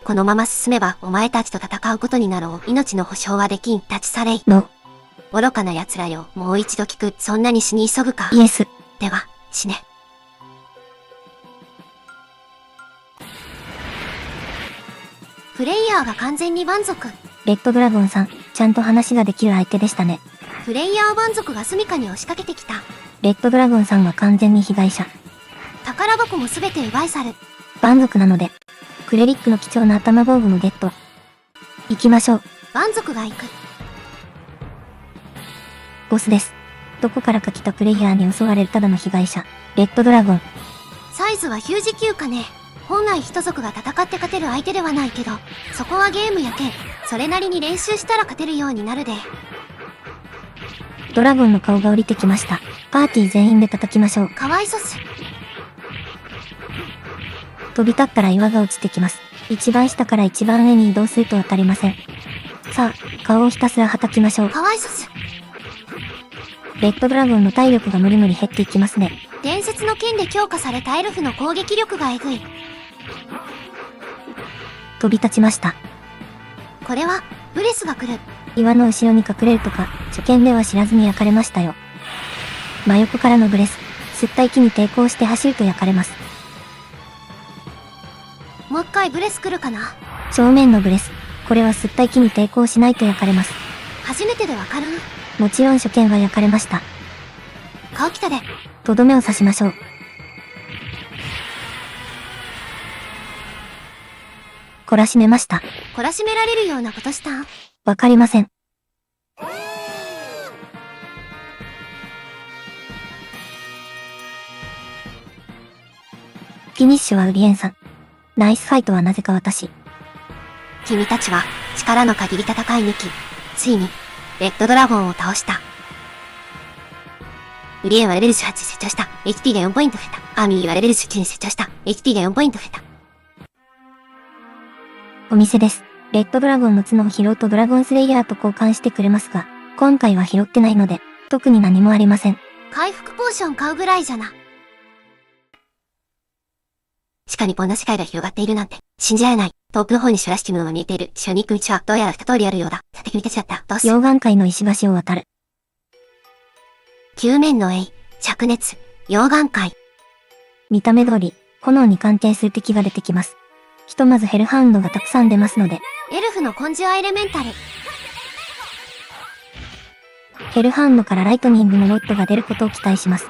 Speaker 2: このまま進めば、お前たちと戦うことになろう。命の保証はできん。立ち去れい。
Speaker 1: の。
Speaker 2: 愚かな奴らよ。もう一度聞く。そんなに死に急ぐか。
Speaker 1: イエス。
Speaker 2: では、死ね。プレイヤーが完全に満足。
Speaker 1: レッドドラゴンさん、ちゃんと話ができる相手でしたね。
Speaker 2: プレイヤー満足が住処に押しかけてきた。
Speaker 1: レッドドラゴンさんは完全に被害者。
Speaker 2: 宝箱もすべて奪い去る。
Speaker 1: 蛮族なので、クレリックの貴重な頭防具もゲット。行きましょう。
Speaker 2: 蛮族が行く。
Speaker 1: ボスです。どこからか来たプレイヤーに襲われるただの被害者。レッドドラゴン。
Speaker 2: サイズはヒュージ級かね。本来一族が戦って勝てる相手ではないけど、そこはゲームやけん、それなりに練習したら勝てるようになるで。
Speaker 1: ドラゴンの顔が降りてきました。パーティー全員で叩きましょう。
Speaker 2: かわいそす。
Speaker 1: 飛び立ったら岩が落ちてきます。一番下から一番上に移動すると当たりません。さあ、顔をひたすら叩きましょう。
Speaker 2: かわいそす。
Speaker 1: レッドドラゴンの体力が無理無理減っていきますね。
Speaker 2: 伝説の剣で強化されたエルフの攻撃力がえぐい。
Speaker 1: 飛び立ちました。
Speaker 2: これは、ブレスが来る。
Speaker 1: 岩の後ろに隠れるとか、初見では知らずに焼かれましたよ。真横からのブレス、吸った息に抵抗して走ると焼かれます。
Speaker 2: もう一回ブレス来るかな。
Speaker 1: 正面のブレス、これは吸った息に抵抗しないと焼かれます。
Speaker 2: 初めてでわかる？
Speaker 1: もちろん初見は焼かれました。
Speaker 2: 顔来たで。
Speaker 1: とどめを刺しましょう。懲らしめました。
Speaker 2: 懲らしめられるようなことしたん？
Speaker 1: わかりません。フィニッシュはウリエンさん。ナイスファイトはなぜか私。
Speaker 2: 君たちは、力の限り戦い抜き、ついに、レッドドラゴンを倒した。ウリエンはレベル18に成長した。HP が4ポイント増えた。アーミーはレベル19に成長した。HP が4ポイント増えた。
Speaker 1: お店です。レッドドラゴンの角を拾うとドラゴンスレイヤーと交換してくれますが、今回は拾ってないので、特に何もありません。
Speaker 2: 回復ポーション買うぐらいじゃな。地下にこんな世界が広がっているなんて、信じられない。遠くの方にシュラシキムが見えている。シュに行く道は、どうやら二通りあるようだ。さて君たちだった。どうしよう。
Speaker 1: 溶岩界の石橋を渡る。
Speaker 2: 球面の鋭意、灼熱、溶岩界。
Speaker 1: 見た目通り、炎に関係する敵が出てきます。ひとまずヘルハウンドがたくさん出ますので、
Speaker 2: エルフのコンジュアエレメンタル。
Speaker 1: ヘルハウンドからライトニングのロッドが出ることを期待します。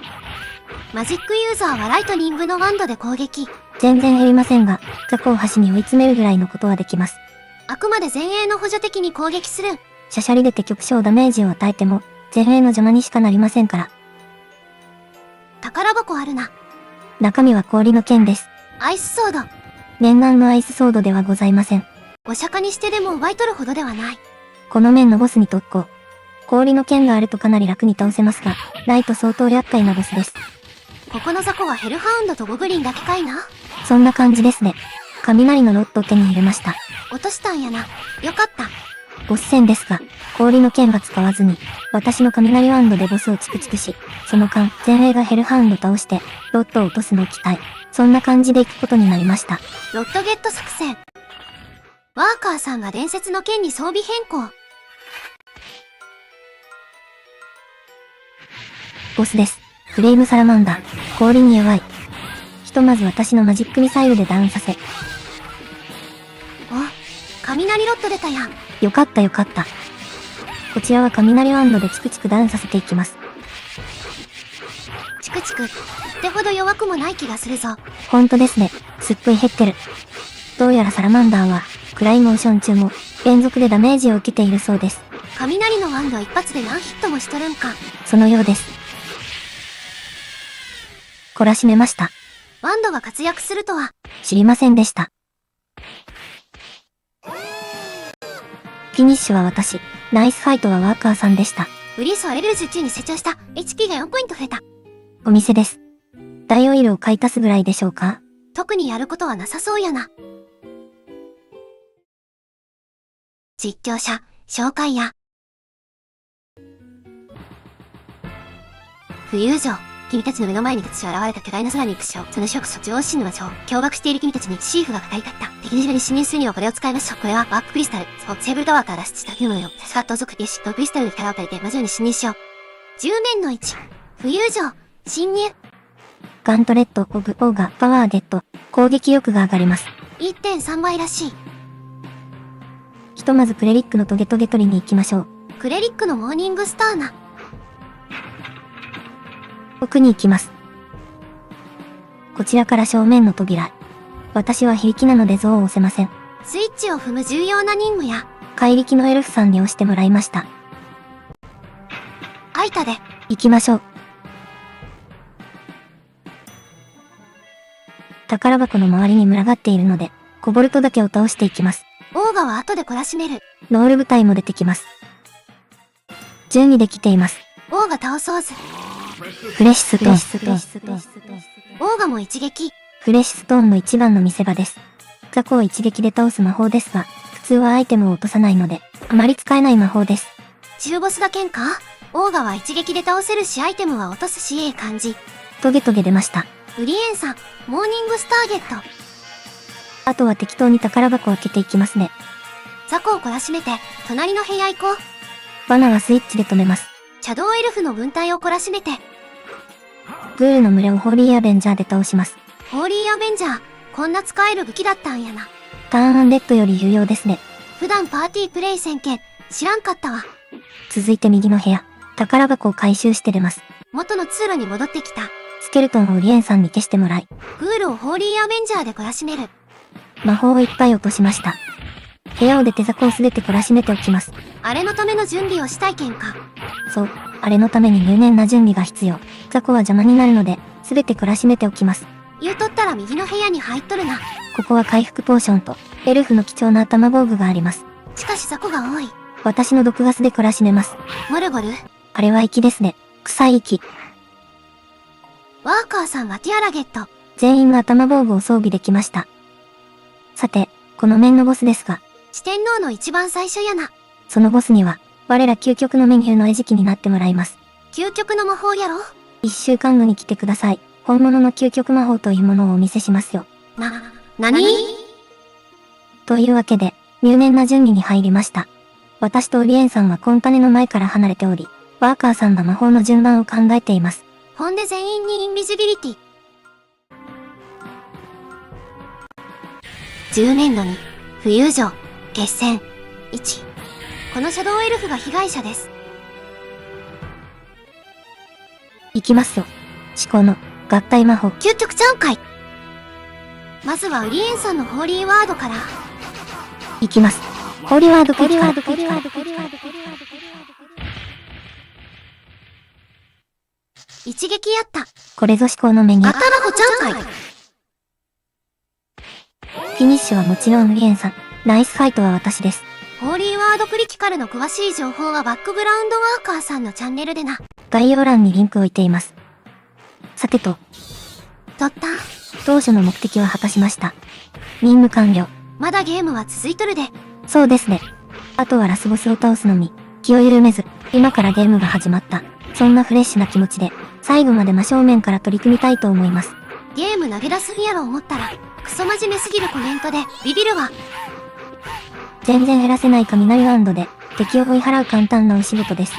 Speaker 2: マジックユーザーはライトニングのワンドで攻撃。
Speaker 1: 全然減りませんが、ザコを端に追い詰めるぐらいのことはできます。
Speaker 2: あくまで前衛の補助的に攻撃する。
Speaker 1: シャシャリ出て極小ダメージを与えても、前衛の邪魔にしかなりませんから。
Speaker 2: 宝箱あるな。
Speaker 1: 中身は氷の剣です。
Speaker 2: アイスソード。
Speaker 1: 念願のアイスソードではございません。
Speaker 2: お釈迦にしてでも奪い取るほどではない。
Speaker 1: この面のボスに特攻。氷の剣があるとかなり楽に倒せますが、ないと相当厄介なボスです。
Speaker 2: ここの雑魚はヘルハウンドとゴブリンだけかいな。
Speaker 1: そんな感じですね。雷のロッドを手に入れました。
Speaker 2: 落としたんやな。よかった。
Speaker 1: ボス戦ですが、氷の剣は使わずに、私の雷ワンドでボスをチクチクし、その間、前衛がヘルハウンド倒して、ロッドを落とすのを期待。そんな感じで行くことになりました。
Speaker 2: ロッドゲット作戦。ワーカーさんが伝説の剣に装備変更。
Speaker 1: ボスです。フレイムサラマンダー。氷に弱い。ひとまず私のマジックミサイルでダウンさせ。
Speaker 2: お、雷ロッド出たやん。
Speaker 1: よかったよかった。こちらは雷ワンドでチクチクダウンさせていきます。
Speaker 2: チクチク。ってほど弱くもない気がするぞ。
Speaker 1: ほんとですね。すっごい減ってる。どうやらサラマンダーは、クライモーション中も、連続でダメージを受けているそうです。
Speaker 2: 雷のワンド一発で何ヒットもしとるんか。
Speaker 1: そのようです。懲らしめました。
Speaker 2: ワンドが活躍するとは。
Speaker 1: 知りませんでした。フィニッシュは私、ナイスファイトはワーカーさんでした。
Speaker 2: ウリースはレベル19に成長した。HP が4ポイント増えた。
Speaker 1: お店です。ダイオイルを買い足すぐらいでしょうか？
Speaker 2: 特にやることはなさそうやな。実況者、紹介や。浮遊城。君たちの目の前に突如現れた巨大な空に行く将。その職そ中央神沼将。驚愕している君たちにシーフが語り立った。敵の城に侵入するにはこれを使いましょう。これはワーククリスタル。そう、セーブルタワーから脱出したヒューマンよ。さすが盗賊よし、クリスタルに力を借りて魔女に侵入しよう。10面の1。浮遊城。侵入。
Speaker 1: ガントレット、オブ、オーガ、パワーゲット。攻撃力が上がります。
Speaker 2: 1.3 倍らしい。
Speaker 1: ひとまずクレリックのトゲトゲ取りに行きましょう。
Speaker 2: クレリックのモーニングスターな。
Speaker 1: 奥に行きます。こちらから正面の扉。私は非力なので像を押せません。
Speaker 2: スイッチを踏む重要な任務や。
Speaker 1: 怪力のエルフさんに押してもらいました。
Speaker 2: 開いたで。
Speaker 1: 行きましょう。宝箱の周りに群がっているので、コボルトだけを倒していきます。
Speaker 2: オーガは後で懲らしめる。
Speaker 1: ノール部隊も出てきます。順にできています。
Speaker 2: オーガ倒そうぜ。
Speaker 1: フレッシュストーン。
Speaker 2: オーガも一撃。
Speaker 1: フレッシュストーンの一番の見せ場です。雑魚を一撃で倒す魔法ですが、普通はアイテムを落とさないので、あまり使えない魔法です。
Speaker 2: 中ボスだけんか？オーガは一撃で倒せるしアイテムは落とすし感じ。
Speaker 1: トゲトゲ出ました。
Speaker 2: ウリエンさん、モーニングスターゲット。
Speaker 1: あとは適当に宝箱を開けていきますね。
Speaker 2: 雑魚を懲らしめて、隣の部屋行こう。
Speaker 1: 罠はスイッチで止めます。
Speaker 2: シャドウエルフの分隊を懲らしめて、
Speaker 1: グールの群れをホーリーアベンジャーで倒します。
Speaker 2: ホーリーアベンジャー、こんな使える武器だったんやな。
Speaker 1: ターンアンデッドより有用ですね。
Speaker 2: 普段パーティープレイせんけん、知らんかったわ。
Speaker 1: 続いて右の部屋。宝箱を回収して出ます。
Speaker 2: 元の通路に戻ってきた。
Speaker 1: スケルトンをリエンさんに消してもらい、
Speaker 2: グールをホーリーアベンジャーで懲らしめる。
Speaker 1: 魔法をいっぱい落としました。部屋を出て雑魚をすべて懲らしめておきます。
Speaker 2: あれのための準備をしたいけんか。
Speaker 1: そう、あれのために入念な準備が必要。雑魚は邪魔になるので、すべて懲らしめておきます。
Speaker 2: 言うとったら右の部屋に入っとるな。
Speaker 1: ここは回復ポーションと、エルフの貴重な頭防具があります。
Speaker 2: しかし雑魚が多い。
Speaker 1: 私の毒ガスで懲らしめます。
Speaker 2: モルゴル、
Speaker 1: あれは息ですね。臭い息。
Speaker 2: ワーカーさんはティアラゲット。
Speaker 1: 全員が頭防具を装備できました。さて、この面のボスですが、
Speaker 2: 四天王の一番最初やな。
Speaker 1: そのボスには、我ら究極のメニューの餌食になってもらいます。
Speaker 2: 究極の魔法やろ。
Speaker 1: 1週間後に来てください。本物の究極魔法というものをお見せしますよ。
Speaker 2: なに？
Speaker 1: というわけで、入念な準備に入りました。私とオリエンさんはコンタネの前から離れており、ワーカーさんが魔法の順番を考えています。
Speaker 2: ほんで全員にインビジビリティ。10年度に、浮遊城、決戦、1。このシャドウエルフが被害者です。
Speaker 1: 行きますよ。思考の合体魔法。
Speaker 2: 究極ちゃうんかい。まずはウリエンさんのホーリーワードから。
Speaker 1: 行きます。ホーリーワードクリから。
Speaker 2: 一撃やった。
Speaker 1: これぞ思考の目に。
Speaker 2: 頭ほちゃんかい。
Speaker 1: フィニッシュはもちろんウリエンさん。ナイスファイトは私です。
Speaker 2: ホーリーワードクリティカルの詳しい情報はバックグラウンドワーカーさんのチャンネルでな。
Speaker 1: 概要欄にリンクを置いています。さてと。
Speaker 2: とった。
Speaker 1: 当初の目的は果たしました。任務完了。
Speaker 2: まだゲームは続いとるで。
Speaker 1: そうですね。あとはラスボスを倒すのみ。気を緩めず、今からゲームが始まった。そんなフレッシュな気持ちで、最後まで真正面から取り組みたいと思います。
Speaker 2: ゲーム投げ出すんやろ思ったら、クソ真面目すぎるコメントで、ビビるわ。
Speaker 1: 全然減らせない雷ワンドで、敵を追い払う簡単なお仕事です。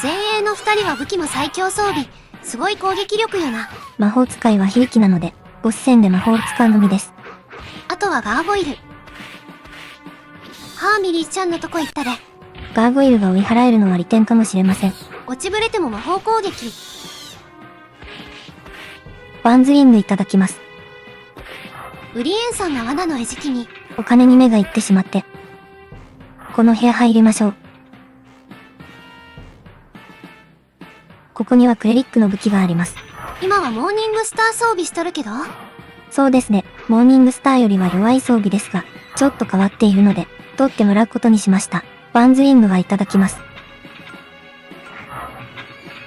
Speaker 2: 前衛の二人は武器も最強装備。すごい攻撃力よな。
Speaker 1: 魔法使いはひいきなので、ボス戦で魔法を使うのみです。
Speaker 2: あとはガーゴイル。ハーミリーちゃんのとこ行ったで。
Speaker 1: ガーゴイルが追い払えるのは利点かもしれません。
Speaker 2: 落ちぶれても魔法攻撃。
Speaker 1: ワンズウィングいただきます。
Speaker 2: ウリエンさんが罠の餌食に。
Speaker 1: お金に目がいってしまって。この部屋入りましょう。ここにはクレリックの武器があります。
Speaker 2: 今はモーニングスター装備しとるけど。
Speaker 1: そうですね。モーニングスターよりは弱い装備ですが、ちょっと変わっているので、取ってもらうことにしました。ワンズウィングはいただきます。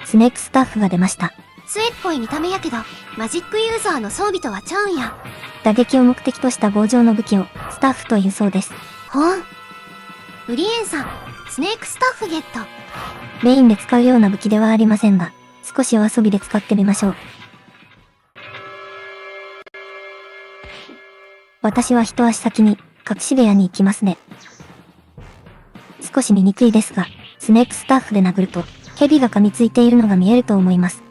Speaker 1: スネークスタッフが出ました。
Speaker 2: 杖っぽい見た目やけど、マジックユーザーの装備とはちゃうんや。
Speaker 1: 打撃を目的とした棒状の武器を、スタッフというそうです。
Speaker 2: ほん。ウリエンさん、スネークスタッフゲット。
Speaker 1: メインで使うような武器ではありませんが、少しお遊びで使ってみましょう。私は一足先に、隠し部屋に行きますね。少し見にくいですが、スネークスタッフで殴ると、蛇が噛みついているのが見えると思います。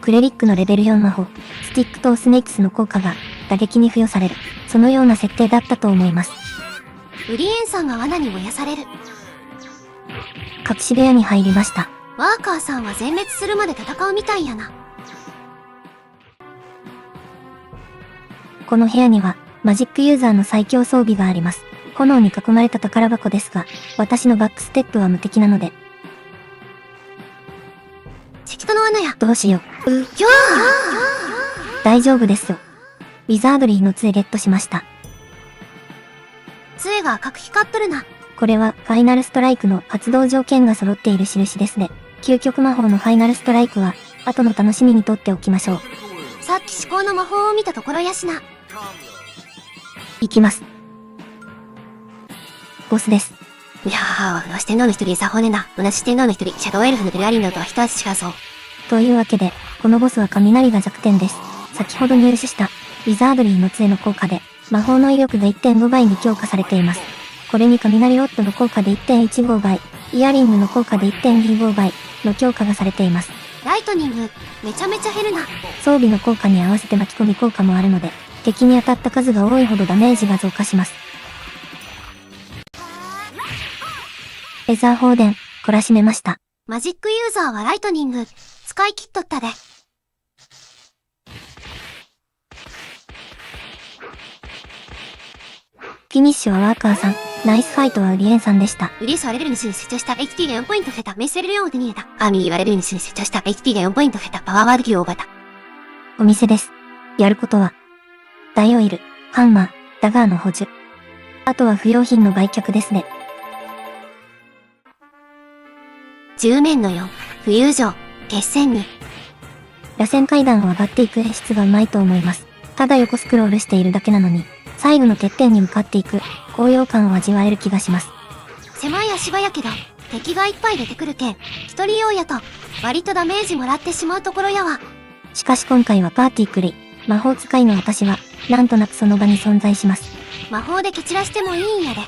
Speaker 1: クレリックのレベル4魔法、スティックとスネークスの効果が、打撃に付与される、そのような設定だったと思います。
Speaker 2: ウリエンさんが罠に燃やされる。
Speaker 1: 隠し部屋に入りました。
Speaker 2: ワーカーさんは全滅するまで戦うみたいやな。
Speaker 1: この部屋には、マジックユーザーの最強装備があります。炎に囲まれた宝箱ですが、私のバックステップは無敵なので。
Speaker 2: 敵との罠や。
Speaker 1: どうしよう。
Speaker 2: ひょー。
Speaker 1: 大丈夫ですよ。ウィザードリーの杖ゲットしました。
Speaker 2: 杖が赤く光っとるな。
Speaker 1: これは、ファイナルストライクの発動条件が揃っている印ですね。究極魔法のファイナルストライクは、後の楽しみにとっておきましょう。
Speaker 2: さっき思考の魔法を見たところやしな。
Speaker 1: 行きます。ボスです。
Speaker 2: いやー、四天王の一人サホネな。同じ四天王の一人、シャドウエルフのベルアリンドとは一足違うそう。
Speaker 1: というわけで、このボスは雷が弱点です。先ほど入手した、ウィザードリーの杖の効果で、魔法の威力が 1.5 倍に強化されています。これに雷ロッドの効果で 1.15 倍、イヤリングの効果で 1.25 倍の強化がされています。
Speaker 2: ライトニング、めちゃめちゃ減るな。
Speaker 1: 装備の効果に合わせて巻き込み効果もあるので、敵に当たった数が多いほどダメージが増加します。レザー放電、懲らしめました。
Speaker 2: マジックユーザーはライトニング、使い切っとったで。
Speaker 1: フィニッシュはワーカーさん、ナイスファイトはウリエンさんでした。
Speaker 2: ウリエスはレベル2に成長した HP が4ポイント増えたメイスレベル4を手に入れた。アーミーはレベル2に成長した HP が4ポイント増えたパワーワードキルを覚えた。
Speaker 1: お店です。やることは、ダイオイル、ハンマー、ダガーの補充。あとは不要品の売却ですね。
Speaker 2: 10面の4、浮遊城、決戦に。
Speaker 1: 螺旋階段を上がっていく演出がうまいと思います。ただ横スクロールしているだけなのに、最後のてっぺんに向かっていく、高揚感を味わえる気がします。
Speaker 2: 狭い足場やけど、敵がいっぱい出てくるけん、一人用やと、割とダメージもらってしまうところやわ。
Speaker 1: しかし今回はパーティー狂い、魔法使いの私は、なんとなくその場に存在します。
Speaker 2: 魔法で蹴散らしてもいいんやで。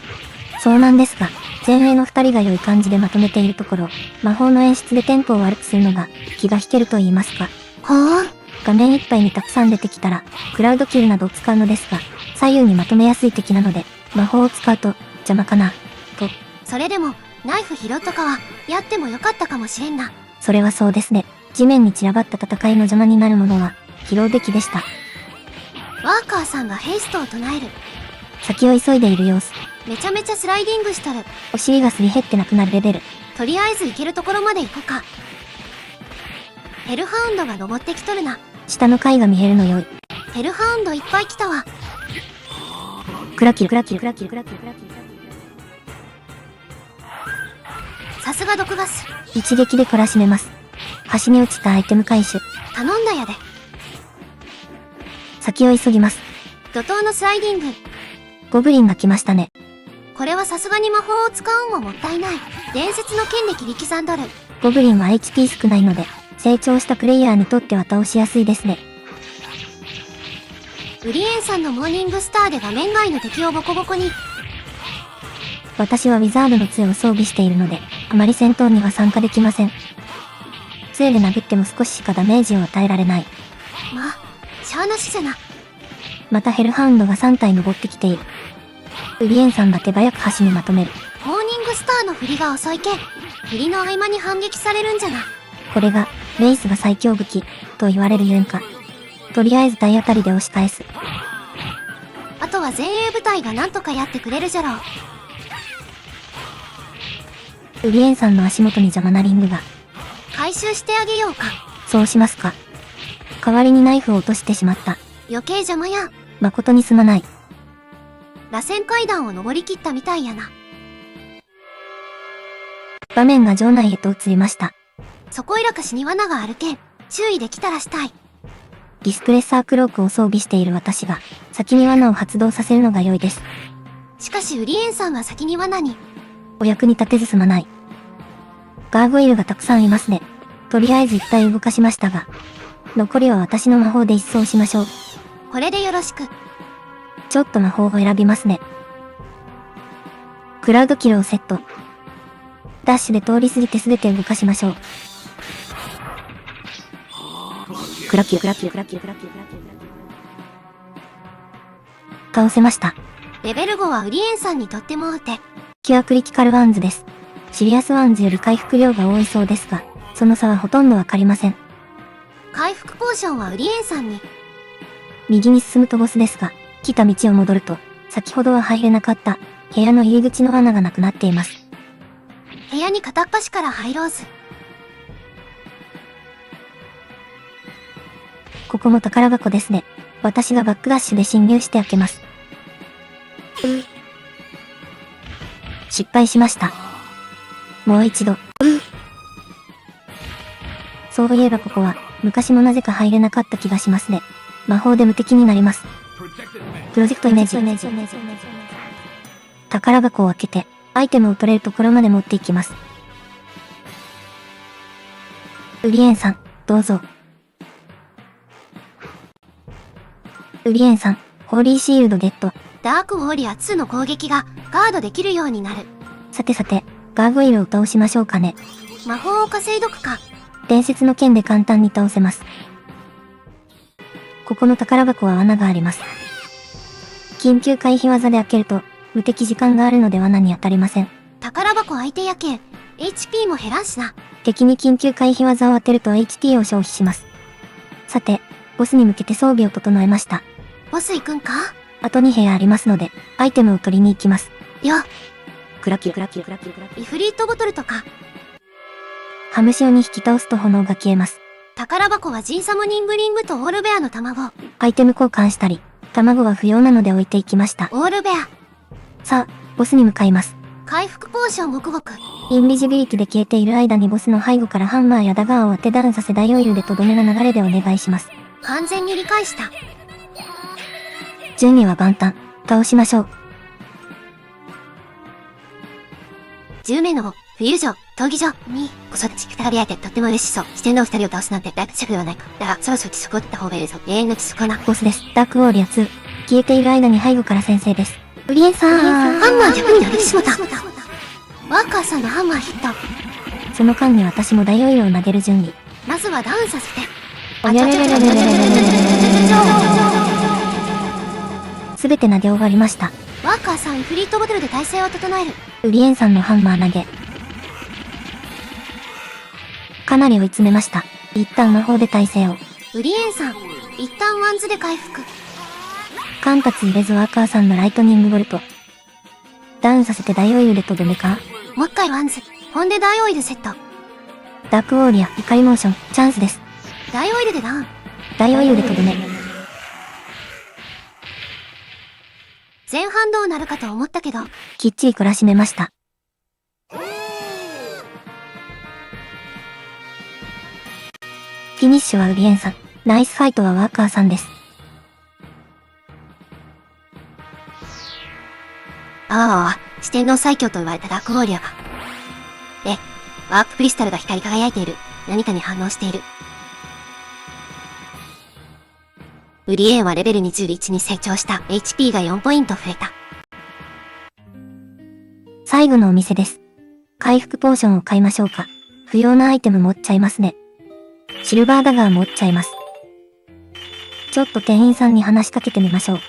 Speaker 1: そうなんですが、前衛の二人が良い感じでまとめているところ、魔法の演出でテンポを悪くするのが、気が引けると言いますか。
Speaker 2: ほーん。
Speaker 1: 画面いっぱいにたくさん出てきたら、クラウドキルなどを使うのですが、左右にまとめやすい敵なので、魔法を使うと、邪魔かな、と。
Speaker 2: それでも、ナイフ拾っとかは、やってもよかったかもしれんな。
Speaker 1: それはそうですね。地面に散らばった戦いの邪魔になるものは、拾うべきでした。
Speaker 2: ワーカーさんがヘイストを唱える。
Speaker 1: 先を急いでいる様子。
Speaker 2: めちゃめちゃスライディングしとる。
Speaker 1: お尻がすり減ってなくなるレベル。
Speaker 2: とりあえず行けるところまで行こか。ヘルハウンドが登ってきとるな。
Speaker 1: 下の階が見えるのよい。
Speaker 2: ヘルハウンドいっぱい来たわ。
Speaker 1: クラキルクラキルクラキルクラキルクラキル。
Speaker 2: さすが毒ガス。
Speaker 1: 一撃で懲らしめます。端に落ちたアイテム回収。
Speaker 2: 頼んだやで。
Speaker 1: 先を急ぎます。
Speaker 2: 怒涛のスライディング。
Speaker 1: ゴブリンが来ましたね。
Speaker 2: これはさすがに魔法を使うんはもったいない。伝説の剣で切り刻んどる。
Speaker 1: ゴブリンは HP 少ないので、成長したプレイヤーにとっては倒しやすいですね。
Speaker 2: ウリエンさんのモーニングスターで画面外の敵をボコボコに。
Speaker 1: 私はウィザードの杖を装備しているので、あまり戦闘には参加できません。杖で殴っても少ししかダメージを与えられない。
Speaker 2: まあ、しゃあなしじゃな。
Speaker 1: またヘルハウンドが3体登ってきている。ウリエンさんが手早く端にまとめる。
Speaker 2: モーニングスターの振りが遅いけん。振りの合間に反撃されるんじゃな。
Speaker 1: これが、レイスが最強武器、と言われるゆえんか。とりあえず体当たりで押し返す。
Speaker 2: あとは前衛部隊がなんとかやってくれるじゃろう。
Speaker 1: ウリエンさんの足元に邪魔なリングが。
Speaker 2: 回収してあげようか。
Speaker 1: そうしますか。代わりにナイフを落としてしまった。
Speaker 2: 余計邪魔や。
Speaker 1: 誠にすまない。
Speaker 2: 螺旋階段を登り切ったみたいやな。
Speaker 1: 場面が城内へと移りました。
Speaker 2: そこいらかしに罠があるけん、注意できたらしたい。
Speaker 1: ディスプレッサークロークを装備している私が、先に罠を発動させるのが良いです。
Speaker 2: しかしウリエンさんは先に罠に。
Speaker 1: お役に立てずすまない。ガーゴイルがたくさんいますね。とりあえず一体動かしましたが、残りは私の魔法で一掃しましょう。
Speaker 2: これでよろしく。
Speaker 1: ちょっと魔法を選びますね。クラウドキルをセット。ダッシュで通り過ぎて全て動かしましょう。クラキルクラキルクラキルクラキルクラキル。倒せました。
Speaker 2: レベル5はウリエンさんにとってもうて。
Speaker 1: キュアクリティカルワンズです。シリアスワンズより回復量が多いそうですが、その差はほとんどわかりません。
Speaker 2: 回復ポーションはウリエンさんに。
Speaker 1: 右に進むとボスですが、来た道を戻ると、先ほどは入れなかった部屋の入り口の罠がなくなっています。
Speaker 2: 部屋に片っ端から入ろうず。
Speaker 1: ここも宝箱ですね。私がバックダッシュで侵入して開けます。失敗しました。もう一度。そういえばここは、昔もなぜか入れなかった気がしますね。魔法で無敵になります。プロジェクトイメージ。宝箱を開けて、アイテムを取れるところまで持っていきます。ウリエンさん、どうぞ。ウリエンさん、ホーリーシールドゲット。
Speaker 2: ダークウォーリアー2の攻撃がガードできるようになる。
Speaker 1: さてさて、ガーゴイルを倒しましょうかね。
Speaker 2: 魔法を稼いどくか。
Speaker 1: 伝説の剣で簡単に倒せます。ここの宝箱は穴があります。緊急回避技で開けると、無敵時間があるので罠に当たりません。
Speaker 2: 宝箱相手やけん、HP も減らんしな。
Speaker 1: 敵に緊急回避技を当てると HP を消費します。さて、ボスに向けて装備を整えました。
Speaker 2: ボス行くんか？
Speaker 1: あと2部屋ありますので、アイテムを取りに行きます。
Speaker 2: よ、
Speaker 1: クラキュクラキュクラキュクラキュ。
Speaker 2: イフリートボトルとか。
Speaker 1: ハムシオに引き倒すと炎が消えます。
Speaker 2: 宝箱はジンサモニンブリングとオールベアの卵。
Speaker 1: アイテム交換したり、卵は不要なので置いていきました。
Speaker 2: オールベア。
Speaker 1: さあ、ボスに向かいます。
Speaker 2: 回復ポーションごくごく。
Speaker 1: インビジビリティで消えている間にボスの背後からハンマーやダガーを当てダウンさせ大オイルでとどめの流れでお願いします。
Speaker 2: 完全に理解した。
Speaker 1: 準備は万端。倒しましょう。
Speaker 2: 10名の冬女、闘技場に、子育て地再び会えてとっても嬉しそう。四天王2人を倒すなんて大活躍ではないか。だが、そろそろ知足を取った方がいいぞ。永遠の知足かな。
Speaker 1: ボスです。ダークウォーリアー2。消えている間に背後から先制です。ウリエンさん。
Speaker 2: ハンマー逆に投げてしまった。ワーカーさんのハンマーヒット。
Speaker 1: その間に私も大オイルを投げる準備。
Speaker 2: まずはダウンさせて。
Speaker 1: おにゃれれれれれれれれれれ。すべて投げ終わりました。
Speaker 2: ワーカーさんイフリートボトルで体勢を整える。
Speaker 1: ウリエンさんのハンマー投げ。かなり追い詰めました。一旦魔法で体勢を。
Speaker 2: ウリエンさん、一旦ワンズで回復。
Speaker 1: 間髪入れずワーカーさんのライトニングボルト。ダウンさせて大オイルでとどめか。
Speaker 2: もう一回ワンズ。ほんで大オイルセット。
Speaker 1: ダークウォーリアー怒りモーション、チャンスです。
Speaker 2: 大オイルでダウン。
Speaker 1: 大オイルでとどめ。
Speaker 2: 前半どうなるかと思ったけど。
Speaker 1: きっちり懲らしめました。フィニッシュはウリエンさん。ナイスファイトはワーカーさんです。
Speaker 2: ああ、四天王最強と言われたダークウォーリアーが。で、ワープクリスタルが光り輝いている。何かに反応している。ウリエンはレベル21に成長した。HP が4ポイント増えた。
Speaker 1: 最後のお店です。回復ポーションを買いましょうか。不要なアイテム持っちゃいますね。シルバーダガー持っちゃいます。ちょっと店員さんに話しかけてみましょう。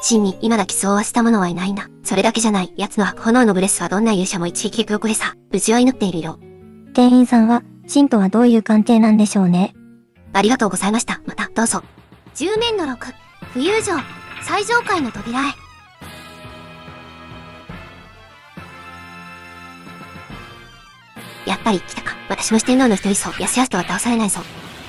Speaker 2: 真に今だけそうはした者はいないな。それだけじゃない。奴の炎のブレスはどんな勇者も一撃で黒れさ。無事を祈っているよ。
Speaker 1: 店員さんは、シンとはどういう関係なんでしょうね。
Speaker 2: ありがとうございました。また、どうぞ。10面の6、浮遊城、最上階の扉へ。やっぱり来たか。私も四天王の一人そう。やすやすとは倒されないぞ。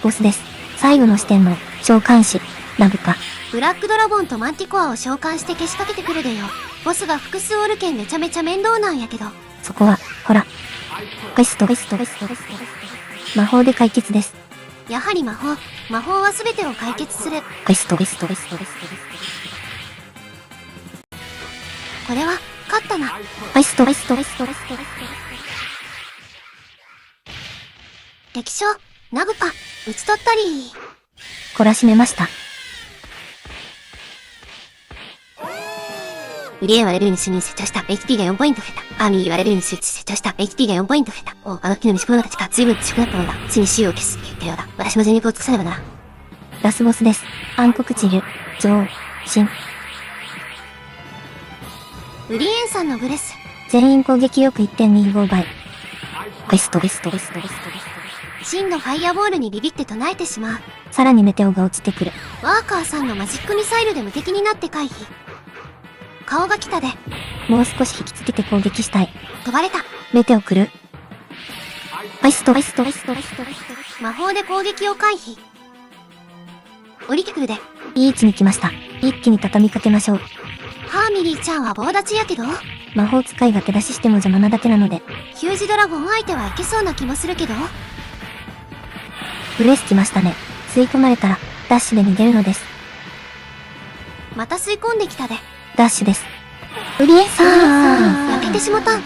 Speaker 1: ボスです。最後の四天王、召喚師、ラブか。
Speaker 2: ブラックドラゴンとマンティコアを召喚してけしかけてくるでよ。ボスが複数おるけんめちゃめちゃ面倒なんやけど。
Speaker 1: そこは、ほら。ベスト。魔法で解決です。
Speaker 2: やはり魔法は全てを解決する。
Speaker 1: ベスト。
Speaker 2: これは、勝ったな。
Speaker 1: ベスト。
Speaker 2: 敵将、ナグパ、打ち取ったり。
Speaker 1: 懲らしめました。
Speaker 2: ウリエンはレベルに成長した。HP が4ポイント増えた。アーミーはレベルに成長した。HP が4ポイント増えた。おう、あの木の未熟者たちか。随分強くなったのだ。ついに死を消すって言ったようだ。私も全力を尽くさねばならん。
Speaker 1: ラスボスです。暗黒地流、女王、神。
Speaker 2: ウリエンさんのブレス。
Speaker 1: 全員攻撃力 1.25 倍。ベスト。
Speaker 2: 真のファイアボールにビビって唱えてしまう。
Speaker 1: さらにメテオが落ちてくる。
Speaker 2: ワーカーさんのマジックミサイルで無敵になって回避。顔が来たで。
Speaker 1: もう少し引きつけて攻撃したい。
Speaker 2: 飛ばれた。
Speaker 1: メテオ来る。ベスト。
Speaker 2: 魔法で攻撃を回避。降りてくるで。
Speaker 1: いい位置に来ました。一気に畳みかけましょう。
Speaker 2: ハーミリーちゃんは棒立ちやけど。
Speaker 1: 魔法使いが手出ししても邪魔なだけなので。
Speaker 2: ヒュージドラゴン相手はいけそうな気もするけど。
Speaker 1: ブレス来ましたね。吸い込まれたら、ダッシュで逃げるのです。
Speaker 2: また吸い込んできたで。
Speaker 1: ダッシュです。ウリエンさん
Speaker 2: 焼けてしもたん。
Speaker 1: ウ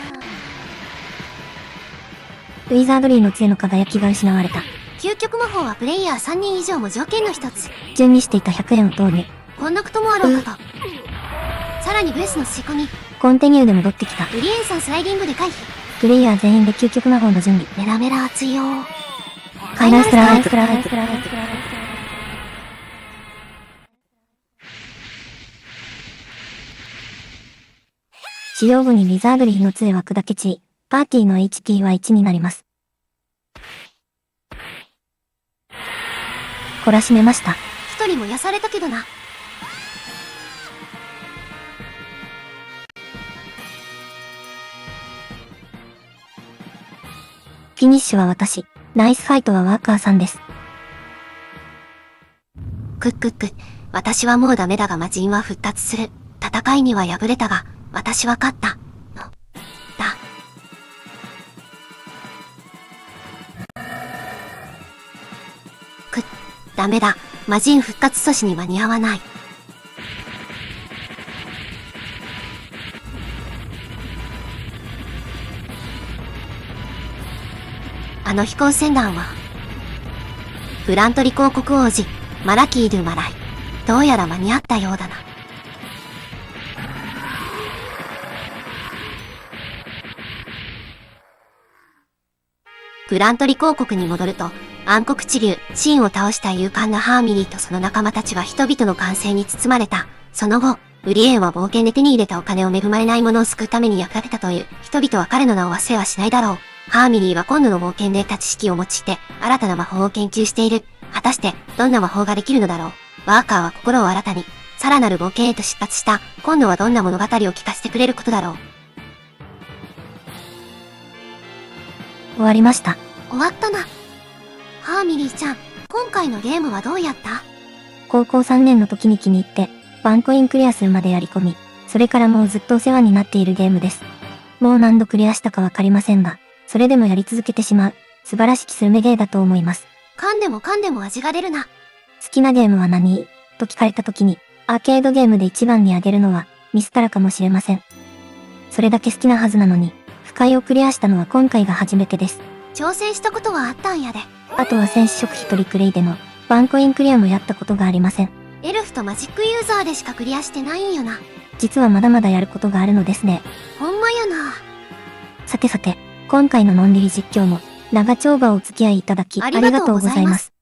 Speaker 1: ィザードリーの杖の輝きが失われた。
Speaker 2: 究極魔法はプレイヤー3人以上も条件の一つ。
Speaker 1: 準備していた100円を投入。
Speaker 2: こんなこともあろうかと。さらにブレスの吸い込み。
Speaker 1: コンティニューで戻ってきた。
Speaker 2: ブリエンサースライディングで回避。
Speaker 1: プレイヤー全員で究極魔法の準備。
Speaker 2: メラメラ熱いよー。
Speaker 1: ファイナルストライク。使用後にリザードリーの杖は砕け散り、パーティーの HP は1になります。懲らしめました。
Speaker 2: 一人燃やされたけどな。
Speaker 1: フィニッシュは私。ナイスファイトはワーカーさんです。
Speaker 2: くっくっく。私はもうダメだが魔人は復活する。戦いには敗れたが、私は勝った。だ。ダメだ。魔人復活阻止に間に合わない。あの飛行船団は、グラントリ公国王子、マラキー・ドゥ・マライ。どうやら間に合ったようだな。グラントリ公国に戻ると、暗黒地竜、シンを倒した勇敢なハーミリーとその仲間たちは人々の歓声に包まれた。その後、ウリエンは冒険で手に入れたお金を恵まれない者を救うために役立てたという。人々は彼の名を忘れはしないだろう。ハーミリーは今度の冒険で得た知識を用いて、新たな魔法を研究している。果たして、どんな魔法ができるのだろう。ワーカーは心を新たに、さらなる冒険へと出発した。今度はどんな物語を聞かせてくれることだろう。
Speaker 1: 終わりました。
Speaker 2: 終わったな。ハーミリーちゃん、今回のゲームはどうやった？
Speaker 1: 高校3年の時に気に入って、ワンコインクリア数までやり込み、それからもうずっとお世話になっているゲームです。もう何度クリアしたかわかりませんが、それでもやり続けてしまう、素晴らしきスルメゲーだと思います。
Speaker 2: 噛んでも味が出るな。
Speaker 1: 好きなゲームは何？と聞かれた時に、アーケードゲームで一番に挙げるのは、ミスタラかもしれません。それだけ好きなはずなのに、不快をクリアしたのは今回が初めてです。
Speaker 2: 挑戦したことはあったんやで。
Speaker 1: あとは戦士食費トリクレイでの、ワンコインクリアもやったことがありません。
Speaker 2: エルフとマジックユーザーでしかクリアしてないんよな。
Speaker 1: 実はまだまだやることがあるのですね。
Speaker 2: ほんまやな。
Speaker 1: さてさて、今回ののんびり実況も、長丁場をお付き合いいただき、ありがとうございます。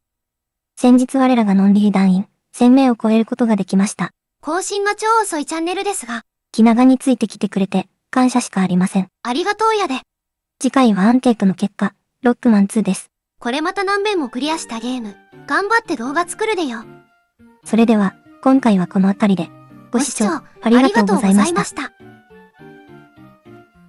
Speaker 1: 先日我らがのんびり団員、1000名を超えることができました。
Speaker 2: 更新が超遅いチャンネルですが、
Speaker 1: 気長についてきてくれて、感謝しかありません。
Speaker 2: ありがとうやで。
Speaker 1: 次回はアンケートの結果、ロックマン2です。
Speaker 2: これまた何遍もクリアしたゲーム、頑張って動画作るでよ。
Speaker 1: それでは、今回はこの辺りで、ご視聴ありがとうございました。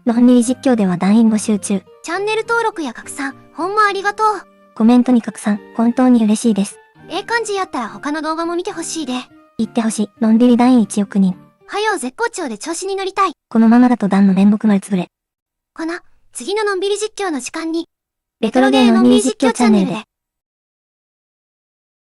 Speaker 1: のんびり実況では団員募集中。
Speaker 2: チャンネル登録や拡散、ほんまありがとう。
Speaker 1: コメントに拡散、本当に嬉しいです。
Speaker 2: ええ感じやったら他の動画も見てほしいで。
Speaker 1: 言ってほしい、のんびり団員1億人。
Speaker 2: はよ絶好調で調子に乗りたい。
Speaker 1: このままだと団の面目丸つぶれ。
Speaker 2: 次ののんびり実況の時間に、
Speaker 1: レトロゲーのんびり実況チャンネルで。